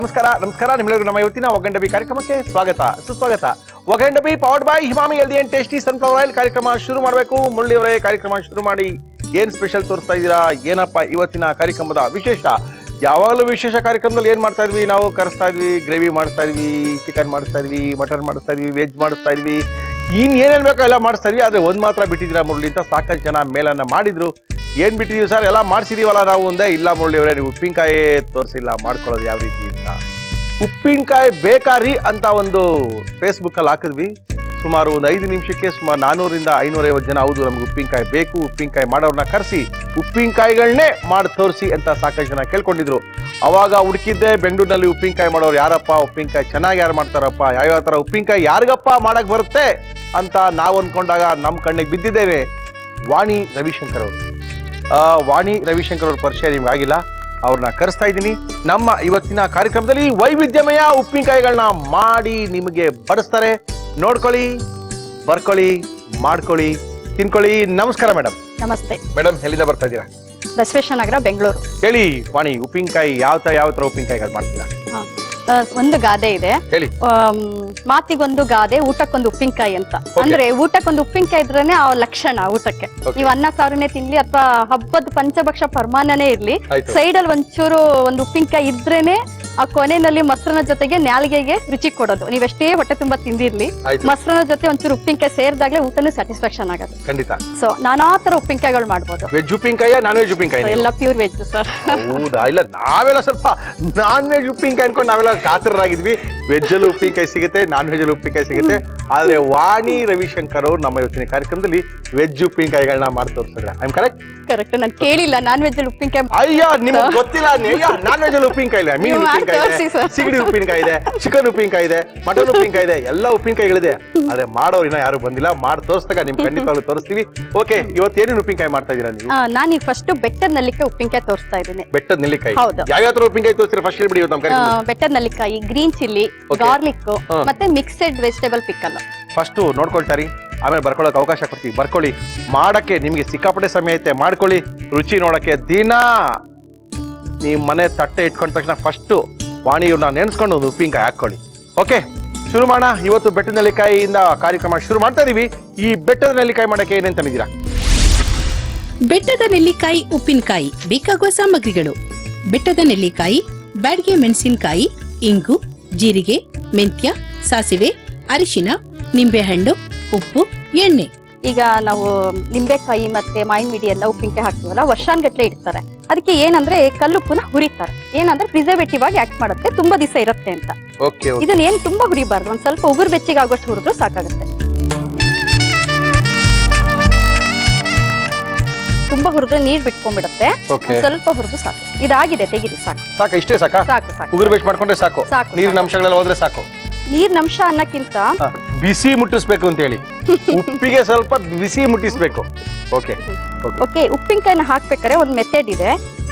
ನಮಸ್ಕಾರ ನಿಮ್ಮೆಲ್ಲರಿಗೂ ನಮ್ಮ ಇವತ್ತಿನ ಒಗ್ಗಂಡಬಿ ಕಾರ್ಯಕ್ರಮಕ್ಕೆ ಸ್ವಾಗತ ಸುಸ್ವಾಗತ. ಒಗ್ಗಂಡಬಿ powered by Himami healthy and tasty sunflower oil ಕಾರ್ಯಕ್ರಮ ಶುರು ಮಾಡಬೇಕು. ಮುರಳಿಯವರೇ, ಕಾರ್ಯಕ್ರಮ ಶುರು ಮಾಡಿ. ಏನ್ ಸ್ಪೆಷಲ್ ತೋರಿಸ್ತಾ ಇದ್ದೀರಾ? ಏನಪ್ಪ ಇವತ್ತಿನ ಕಾರ್ಯಕ್ರಮದ ವಿಶೇಷ? ಯಾವಾಗಲೂ ವಿಶೇಷ ಕಾರ್ಯಕ್ರಮದಲ್ಲಿ ಏನ್ ಮಾಡ್ತಾ ಇದ್ವಿ ನಾವು? ಕರೆಸ್ತಾ ಇದ್ವಿ, ಗ್ರೇವಿ ಮಾಡಿಸ್ತಾ ಇದ್ವಿ, ಚಿಕನ್ ಮಾಡಿಸ್ತಾ ಇದ್ವಿ, ಮಟನ್ ಮಾಡಿಸ್ತಾ ಇದ್ವಿ, ವೆಜ್ ಮಾಡಿಸ್ತಾ ಇದ್ವಿ, ಏನೇನ್ ಬೇಕೋ ಎಲ್ಲ ಮಾಡಿಸ್ತಾ ಇದ್ವಿ. ಆದ್ರೆ ಒಂದ್ ಮಾತ್ರ ಬಿಟ್ಟಿದ್ದೀರಾ ಮುರಳಿ ಅಂತ ಸಾಕಷ್ಟು ಜನ ಮೇಲನ್ನ ಮಾಡಿದ್ರು. ಏನ್ ಬಿಟ್ಟಿದೀವಿ ಸರ್, ಎಲ್ಲ ಮಾಡ್ಸಿದೀವಲ್ಲ ನಾವು ಒಂದೇ? ಇಲ್ಲ ಮುರಳಿಯವರೇ, ನೀವು ಉಪ್ಪಿನಕಾಯಿ ತೋರಿಸಿಲ್ಲ, ಮಾಡ್ಕೊಳ್ಳೋದು ಯಾವ ರೀತಿ ಅಂತ. ಉಪ್ಪಿನಕಾಯಿ ಬೇಕಾರಿ ಅಂತ ಒಂದು ಫೇಸ್ಬುಕ್ ಅಲ್ಲಿ ಹಾಕಿದ್ವಿ. ಸುಮಾರು ಒಂದು 5 ನಿಮಿಷಕ್ಕೆ ಸುಮಾರು 400 ರಿಂದ 550 ಜನ ಹೌದು ನಮ್ಗೆ ಉಪ್ಪಿನಕಾಯಿ ಬೇಕು, ಉಪ್ಪಿನಕಾಯಿ ಮಾಡೋರ್ನ ಕರೆಸಿ ಉಪ್ಪಿನಕಾಯಿಗಳನ್ನೇ ಮಾಡಿ ತೋರಿಸಿ ಅಂತ ಸಾಕಷ್ಟು ಜನ ಕೇಳ್ಕೊಂಡಿದ್ರು. ಅವಾಗ ಹುಡುಕಿದ್ದೆ ಬೆಂಗಳೂರಿನಲ್ಲಿ ಉಪ್ಪಿನಕಾಯಿ ಮಾಡೋರು ಯಾರಪ್ಪ, ಉಪ್ಪಿನಕಾಯಿ ಚೆನ್ನಾಗಿ ಯಾರು ಮಾಡ್ತಾರಪ್ಪ, ಯಾವ್ಯಾವ ತರ ಉಪ್ಪಿನಕಾಯಿ ಯಾರಿಗಪ್ಪ ಮಾಡಕ್ ಬರುತ್ತೆ ಅಂತ ನಾವು ಅನ್ಕೊಂಡಾಗ ನಮ್ಮ ಕಣ್ಣಿಗೆ ಬಿದ್ದಿದ್ದೇವೆ ವಾಣಿ ರವಿಶಂಕರ್ ಅವರು. ವಾಣಿ ರವಿಶಂಕರ್ ಅವ್ರ ಪರಿಚಯ ನಿಮ್ಗೆ ಆಗಿಲ್ಲ, ಅವ್ರನ್ನ ಕರೆಸ್ತಾ ಇದ್ದೀನಿ. ನಮ್ಮ ಇವತ್ತಿನ ಕಾರ್ಯಕ್ರಮದಲ್ಲಿ ವೈವಿಧ್ಯಮಯ ಉಪ್ಪಿನಕಾಯಿಗಳನ್ನ ಮಾಡಿ ನಿಮಗೆ ಬಡಿಸ್ತಾರೆ. ನೋಡ್ಕೊಳ್ಳಿ, ಬರ್ಕೊಳ್ಳಿ, ಮಾಡ್ಕೊಳ್ಳಿ, ತಿನ್ಕೊಳ್ಳಿ. ನಮಸ್ಕಾರ ಮೇಡಮ್. ನಮಸ್ತೆ ಮೇಡಮ್, ಎಲ್ಲಿಂದ ಬರ್ತಾ ಇದ್ದೀರಾ? ಬಸವೇಶ್ವರ ನಗರ, ಬೆಂಗಳೂರು. ಹೇಳಿ ವಾಣಿ, ಉಪ್ಪಿನಕಾಯಿ ಯಾವ ತರ ಉಪ್ಪಿನಕಾಯಿಗಳು ಮಾಡ್ತೀರಾ? ಒಂದು ಗಾದೆ ಇದೆ, ಹೇಳಿ. ಮಾತಿಗೊಂದು ಗಾದೆ, ಊಟಕ್ಕೊಂದು ಉಪ್ಪಿನಕಾಯಿ ಅಂತ. ಅಂದ್ರೆ ಊಟಕ್ಕೊಂದು ಉಪ್ಪಿನಕಾಯಿ ಇದ್ರೇನೆ ಆ ಲಕ್ಷಣ ಊಟಕ್ಕೆ. ನೀವು ಅನ್ನ ಸಾರುನೇ ತಿನ್ಲಿ ಅಥವಾ ಹಬ್ಬದ ಪಂಚಭಕ್ಷ ಪರಮಾನನೇ ಇರ್ಲಿ, ಸೈಡ್ ಅಲ್ಲಿ ಒಂಚೂರು ಒಂದು ಉಪ್ಪಿನಕಾಯಿ ಇದ್ರೇನೆ ಆ ಕೊನೆಯಲ್ಲಿ ಮೊಸರನ ಜೊತೆಗೆ ನಾಲಿಗೆಗೆ ರುಚಿ ಕೊಡೋದು. ನೀವೆಷ್ಟೇ ಹೊಟ್ಟೆ ತುಂಬಾ ತಿಂದಿರ್ಲಿ, ಮೊಸರನ ಜೊತೆ ಒಂಚೂರು ಉಪ್ಪಿನಕಾಯಿ ಸೇರಿದಾಗ್ಲೇ ಊಟನೂ ಸ್ಯಾಟಿಸ್ಫ್ಯಾಕ್ಷನ್ ಆಗೋದು. ಖಂಡಿತ. ಸೊ ನಾನಾ ತರ ಉಪ್ಪಿನಕಾಯಿಗಳು ಮಾಡ್ಬೋದು. ವೆಜ್ ಉಪ್ಪಿನಕಾಯಿ, ನಾನ್ ವೆಜ್ ಉಪ್ಪಿನಕಾಯಿ? ಎಲ್ಲ ಪ್ಯೂರ್ ವೆಜ್ ಸರ್. ಹೌದಾ? ಇಲ್ಲ, ನಾವೆಲ್ಲ ಸ್ವಲ್ಪ ನಾನ್ ವೆಜ್ ಉಪ್ಪಿನಕಾಯಿ ಅನ್ಕೊಂಡು ನಾವೆಲ್ಲ ಕಾತರರಾಗಿದ್ವಿ. ವೆಜ್ ಅಲ್ಲಿ ಉಪ್ಪಿನಕಾಯಿ ಸಿಗುತ್ತೆ, ನಾನ್ ವೆಜ್ ಅಲ್ಲಿ ಉಪ್ಪಿನಕಾಯಿ ಸಿಗುತ್ತೆ. ಆದ್ರೆ ವಾಣಿ ರವಿಶಂಕರ್ ಅವರು ನಮ್ಮ ಇವತ್ತಿನ ಕಾರ್ಯಕ್ರಮದಲ್ಲಿ ವೆಜ್ ಉಪ್ಪಿನಕಾಯಿಗಳನ್ನ ಮಾಡಿ ತೋರಿಸಿದ್ರೆ. I am correct? ಕರೆಕ್ಟ್. ನಾನು ಕೇಳಿಲ್ಲ ನಾನ್ ವೆಜ್ ಅಲ್ಲಿ ಉಪ್ಪಿನಕಾಯಿ. ಅಯ್ಯ, ನಿಮ್ಗೆ ಗೊತ್ತಿಲ್ಲ? ನಾನ್ ವೆಜ್ ಅಲ್ಲಿ ಉಪ್ಪಿನಕಾಯಿ ಇಲ್ಲ, ಮೀನು ಉಪ್ಪಿನಕಾಯಿ ಇದೆ, ಸಿಗಡಿ ಉಪ್ಪಿನಕಾಯಿ ಇದೆ, ಚಿಕನ್ ಉಪ್ಪಿನಕಾಯಿ ಇದೆ, ಮಟನ್ ಉಪ್ಪಿನಕಾಯಿ ಇದೆ, ಎಲ್ಲ ಉಪ್ಪಿನಕಾಯಿಗಳಿದೆ. ಆದ್ರೆ ಮಾಡೋರು ಇನ್ನ ಯಾರು ಬಂದಿಲ್ಲ. ಮಾಡಿ ತೋರಿಸಿದಾಗ ನಿಮ್ ಖಂಡಿತವಾಗ್ಲೂ ತೋರಿಸ್ತೀವಿ. ಓಕೆ, ಇವತ್ತು ಏನೇನು ಉಪ್ಪಿನಕಾಯಿ ಮಾಡ್ತಾ ಇದೀರಾ ನೀವು? ನಾನು ಫಸ್ಟ್ ಬೆಟ್ಟದ ನೆಲ್ಲಿಕಾಯಿ ಉಪ್ಪಿನಕಾಯಿ ತೋರಿಸ್ತಾ ಇದ್ದೀನಿ. ಬೆಟ್ಟದ ನೆಲ್ಲಿಕಾಯಿ? ಹೌದು. ಯಾವ ತರ ಉಪ್ಪಿನಕಾಯಿ ತೋರಿಸ್ತೀರಾ? ಫಸ್ಟ್ ಹೇಳ್ಬಿಡಿ. ಬೆಟ್ಟದ ನೆಲ್ಲಿಕಾಯಿ, ಗ್ರೀನ್ ಚಿಲ್ಲಿ, ಗಾರ್ಲಿಕ್ ಮತ್ತೆ ಮಿಕ್ಸೆಡ್ ವೆಜಿಟೇಬಲ್ ಪಿಕಲ್. ಫಸ್ಟ್ ನೋಡ್ಕೊಳ್ತಾರಿ, ಆಮೇಲೆ ಬರ್ಕೊಳ್ಳೋಕೆ ಅವಕಾಶ ಕೊಡ್ತೀವಿ. ಬರ್ಕೊಳ್ಳಿ, ಮಾಡಕ್ಕೆ ನಿಮ್ಗೆ ಸಿಕ್ಕಾಪಟ್ಟೆ ಸಮಯ ಐತೆ. ಮಾಡ್ಕೊಳ್ಳಿ, ರುಚಿ ನೋಡಕ್ಕೆ. ದಿನ ನಿಮ್ ಮನೆ ತಟ್ಟೆ ಇಟ್ಕೊಂಡ ತಕ್ಷಣ ಫಸ್ಟ್ ವಾಣಿಯವ್ರನ್ನ ನೆನ್ಸ್ಕೊಂಡು ಒಂದು ಉಪ್ಪಿನಕಾಯಿ ಹಾಕೊಳ್ಳಿ. ಓಕೆ, ಶುರು ಮಾಡೋಣ. ಇವತ್ತು ಬೆಟ್ಟದ ನೆಲ್ಲಿಕಾಯಿಯಿಂದ ಕಾರ್ಯಕ್ರಮ ಶುರು ಮಾಡ್ತಾ ಇದೀವಿ. ಈ ಬೆಟ್ಟದ ನೆಲ್ಲಿಕಾಯಿ ಮಾಡಕ್ಕೆ ಏನೇನ್ ತಂದಿದ್ದೀರಾ? ಬೆಟ್ಟದ ನೆಲ್ಲಿಕಾಯಿ ಉಪ್ಪಿನಕಾಯಿ ಬೇಕಾಗುವ ಸಾಮಗ್ರಿಗಳು: ಬೆಟ್ಟದ ನೆಲ್ಲಿಕಾಯಿ, ಬ್ಯಾಡಗೆ ಮೆಣಸಿನಕಾಯಿ, ಇಂಗು, ಜೀರಿಗೆ, ಮೆಂತ್ಯ, ಸಾಸಿವೆ, ಅರಿಶಿನ, ನಿಂಬೆಹಣ್ಣು, ಉಪ್ಪು, ಎಣ್ಣೆ. ಈಗ ನಾವು ನಿಂಬೆಕಾಯಿ ಮತ್ತೆ ಮಾವಿನ ಮಿಡಿ ಎಲ್ಲ ಉಪ್ಪಿನಕಾಯಿ ಹಾಕ್ತೀವಲ್ಲ, ವರ್ಷಾನ್ಗಟ್ಲೆ ಇಡ್ತಾರೆ. ಅದಕ್ಕೆ ಏನಂದ್ರೆ ಕಲ್ಲುಪ್ಪುನ ಹುರಿತಾರೆ. ಏನಂದ್ರೆ ಪ್ರಿಸರ್ವೇಟಿವ್ ಆಗಿ ಆಕ್ಟ್ ಮಾಡುತ್ತೆ, ತುಂಬಾ ದಿವಸ ಇರುತ್ತೆ ಅಂತ. ಇದನ್ನ ಏನ್ ತುಂಬಾ ಹುರಿಬಾರ್ದು, ಒಂದ್ ಸ್ವಲ್ಪ ಉಗುರು ಬೆಚ್ಚಗೆ ಆಗೋಷ್ಟು ಹುರಿದ್ರು ಸಾಕಾಗುತ್ತೆ. ತುಂಬಾ ಹುರಿದ್ರೆ ನೀರ್ ಬಿಟ್ಕೊಂಡ್ಬಿಡುತ್ತೆ. ಸ್ವಲ್ಪ ಹುರಿದು ಸಾಕು. ಇದಾಗಿದೆ, ತೆಗಿರಿ. ಸಾಕು. ಇಷ್ಟೇ ಸಾಕು. ಉಗುರು ಬೆಚ್ಚ ಮಾಡ್ಕೊಂಡ್ರೆ ಸಾಕು. ನೀರಿನ ಅಂಶಗಳೆಲ್ಲ ಹೋದ್ರೆ ಸಾಕು. ನೀರಿನ ಅಂಶ ಅನ್ನಕ್ಕಿಂತ ಬಿಸಿ ಮುಟ್ಟಿಸ್ಬೇಕು ಅಂತ ಹೇಳಿ, ಉಪ್ಪಿಗೆ ಸ್ವಲ್ಪ ಬಿಸಿ ಮುಟ್ಟಿಸ್ಬೇಕು. ಓಕೆ, ಉಪ್ಪಿನಕಾಯಿನ ಹಾಕ್ಬೇಕಾದ್ರೆ ಒಂದ್ ಮೆಥಡ್ ಇದೆ.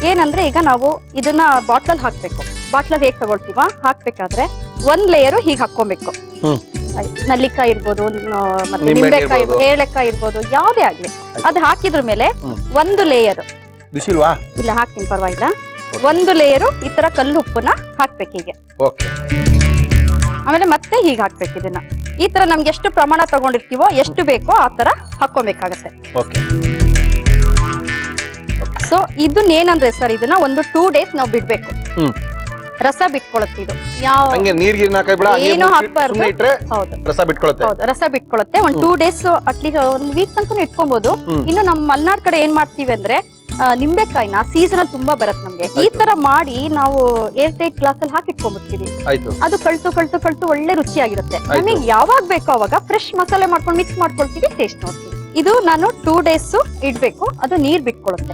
ಏನಂದ್ರೆ ಈಗ ನಾವು ಇದನ್ನ ಬಾಟ್ಲಲ್ಲಿ ಹಾಕ್ಬೇಕು. ಬಾಟ್ಲಲ್ಲಿ ಹೇಗ್ ತಗೊಳ್ತೀವ, ಹಾಕ್ಬೇಕಾದ್ರೆ ಒಂದ್ ಲೇಯರ್ ಹೀಗೆ ಹಾಕೊಬೇಕು. ನಲ್ಲಿಕಾಯಿ ಇರ್ಬೋದು, ಮತ್ತೆ ನಿಂಬೆಕಾಯಿ, ಹೇಳೆಕಾಯಿ ಇರ್ಬೋದು, ಯಾವ್ದೇ ಆಗ್ಲಿ, ಅದು ಹಾಕಿದ್ರ ಮೇಲೆ ಒಂದು ಲೇಯರ್ ಬಿಸಿಲ್ವಾ? ಇಲ್ಲ, ಹಾಕ್ತೀನಿ, ಪರವಾಗಿಲ್ಲ. ಒಂದು ಲೇಯರು ಈ ತರ ಕಲ್ಲು ಉಪ್ಪನ್ನ ಹಾಕ್ಬೇಕು ಹೀಗೆ. ಆಮೇಲೆ ಮತ್ತೆ ಹೀಗೆ ಹಾಕ್ಬೇಕು. ಇದನ್ನ ಈ ತರ ನಮ್ಗೆ ಎಷ್ಟು ಪ್ರಮಾಣ ತಗೊಂಡಿರ್ತೀವೋ, ಎಷ್ಟು ಬೇಕೋ ಆ ತರ ಹಾಕೊಬೇಕಾಗತ್ತೆ. ಸೊ ಇದನ್ನ ಏನಂದ್ರೆ ಸರ್, ಇದನ್ನ ಒಂದು 2 days ನಾವು ಬಿಡ್ಬೇಕು. ರಸ ಬಿಟ್ಕೊಳತ್ತೆ. ಇದು ಏನು ಹಾಕ್ಬಾರ್ದು. ಹೌದು, ರಸ ಬಿಟ್ಕೊಳತ್ತೆ. ಒಂದ್ 2 days, ಅಟ್ಲೀಸ್ಟ್ 1 week ತನಕ ಇಟ್ಕೊಬಹುದು. ಇನ್ನು ನಮ್ಮ ಮಲ್ನಾಡ್ ಕಡೆ ಏನ್ ಮಾಡ್ತೀವಿ ಅಂದ್ರೆ, ನಿಂಬೆಕಾಯಿನ ಸೀಸನ್ ತುಂಬಾ ಬರತ್ ನಮ್ಗೆ. ಈ ತರ ಮಾಡಿ ನಾವು ಏರ್ ಟೈಟ್ ಗ್ಲಾಸ್ ಅಲ್ಲಿ ಹಾಕಿ ಇಟ್ಕೊಂಡ್ಬಿಡ್ತೀವಿ. ಅದು ಕಳ್ತು ಒಳ್ಳೆ ರುಚಿಯಾಗಿರುತ್ತೆ. ನಮಗೆ ಯಾವಾಗ ಬೇಕೋ ಅವಾಗ ಫ್ರೆಶ್ ಮಸಾಲೆ ಮಾಡ್ಕೊಂಡು ಮಿಕ್ಸ್ ಮಾಡ್ಕೊಳ್ತೀವಿ, ಟೇಸ್ಟ್ ನೋಡ್ತೀವಿ. ಇದು ನಾನು 2 days ಇಡ್ಬೇಕು. ಅದು ನೀರ್ ಬಿಟ್ಕೊಳುತ್ತೆ.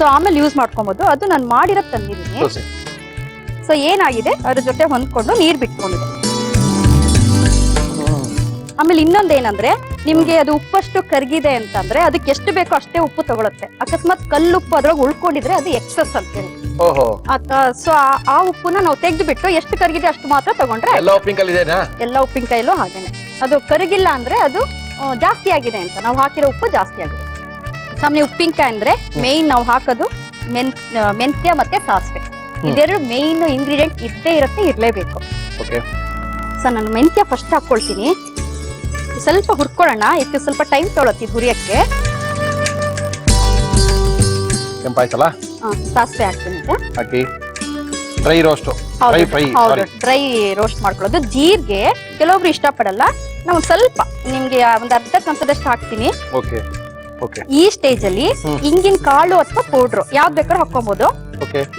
ಸೊ ಆಮೇಲೆ ಯೂಸ್ ಮಾಡ್ಕೊಬಹುದು. ಅದು ನಾನು ಮಾಡಿರೋದ್ ತಂದಿದ್ದೀನಿ. ಸೊ ಏನಾಗಿದೆ, ಅದ್ರ ಜೊತೆ ಹೊಂದ್ಕೊಂಡು ನೀರ್ ಬಿಟ್ಕೊಂಡಿದೆ. ಆಮೇಲೆ ಇನ್ನೊಂದೇನಂದ್ರೆ, ನಿಮ್ಗೆ ಅದು ಉಪ್ಪಷ್ಟು ಕರ್ಗಿದೆ ಅಂತಂದ್ರೆ ಅದಕ್ಕೆ ಎಷ್ಟು ಬೇಕೋ ಅಷ್ಟೇ ಉಪ್ಪು ತಗೊಳುತ್ತೆ. ಅಕಸ್ಮಾತ್ ಕಲ್ಲುಪ್ಪು ಅದ್ರೊಳಗೆ ಉಳ್ಕೊಂಡಿದ್ರೆ ಅದು ಎಕ್ಸಸ್ ಅಂತೇಳಿ. ಸೊ ಆ ಉಪ್ಪುನ ನಾವು ತೆಗೆದು ಬಿಟ್ಟು ಎಷ್ಟು ಕರಗಿದೆ ಅಷ್ಟು ಮಾತ್ರ ತಗೊಂಡ್ರೆ. ಎಲ್ಲ ಉಪ್ಪಿನಕಾಯಿಲೂ ಹಾಗೇನೆ. ಅದು ಕರಗಿಲ್ಲ ಅಂದ್ರೆ ಅದು ಜಾಸ್ತಿ ಆಗಿದೆ ಅಂತ, ನಾವು ಹಾಕಿರೋ ಉಪ್ಪು ಜಾಸ್ತಿ ಆಗಿದೆ. ಸಾಮಾನ್ಯ ಉಪ್ಪಿನಕಾಯಿ ಅಂದ್ರೆ ಮೇನ್ ನಾವು ಹಾಕೋದು ಮೆಂತ್ಯ ಮತ್ತೆ ಸಾಸಿವೆ. ಇದೆರಡು ಮೇನ್ ಇಂಗ್ರೀಡಿಯೆಂಟ್ ಇದ್ದೇ ಇರುತ್ತೆ, ಇರ್ಲೇಬೇಕು. ಓಕೆ. ಸೊ ನಾನು ಮೆಂತ್ಯ ಫಸ್ಟ್ ಹಾಕೊಳ್ತೀನಿ. ಸ್ವಲ್ಪ ಹುರ್ಕೊಳ್ಳೋಣ, ಇದಕ್ಕೆ ಸ್ವಲ್ಪ ಟೈಮ್ ತೊಗೊಳತ್ತೆ ಹುರಿಯಕ್ಕೆ. ಕೆಂಪಾಯ್ತಲ್ಲ, ಸಾಸಿವೆ ಹಾಕ್ತೀನಿ. ಹಾಕಿ ಡ್ರೈ ರೋಸ್ಟ್, ಡ್ರೈ ರೋಸ್ಟ್ ಮಾಡ್ಕೊಳ್ಳೋದು. ಜೀರಿಗೆ ಕೆಲವೊಬ್ರು ಇಷ್ಟಪಡಲ್ಲ, ನಾವು ಸ್ವಲ್ಪ ನಿಮ್ಗೆ ಒಂದ್ ಅರ್ಧ ಚಮಚದಷ್ಟು ಹಾಕ್ತೀನಿ. Okay okay. ಈ ಸ್ಟೇಜ್ ಅಲ್ಲಿ ಇಂಗಿನ ಕಾಳು ಅಥವಾ ಪೌಡ್ರು ಯಾವ್ದು ಬೇಕಾದ್ರೂ ಹಾಕೊಬಹುದು.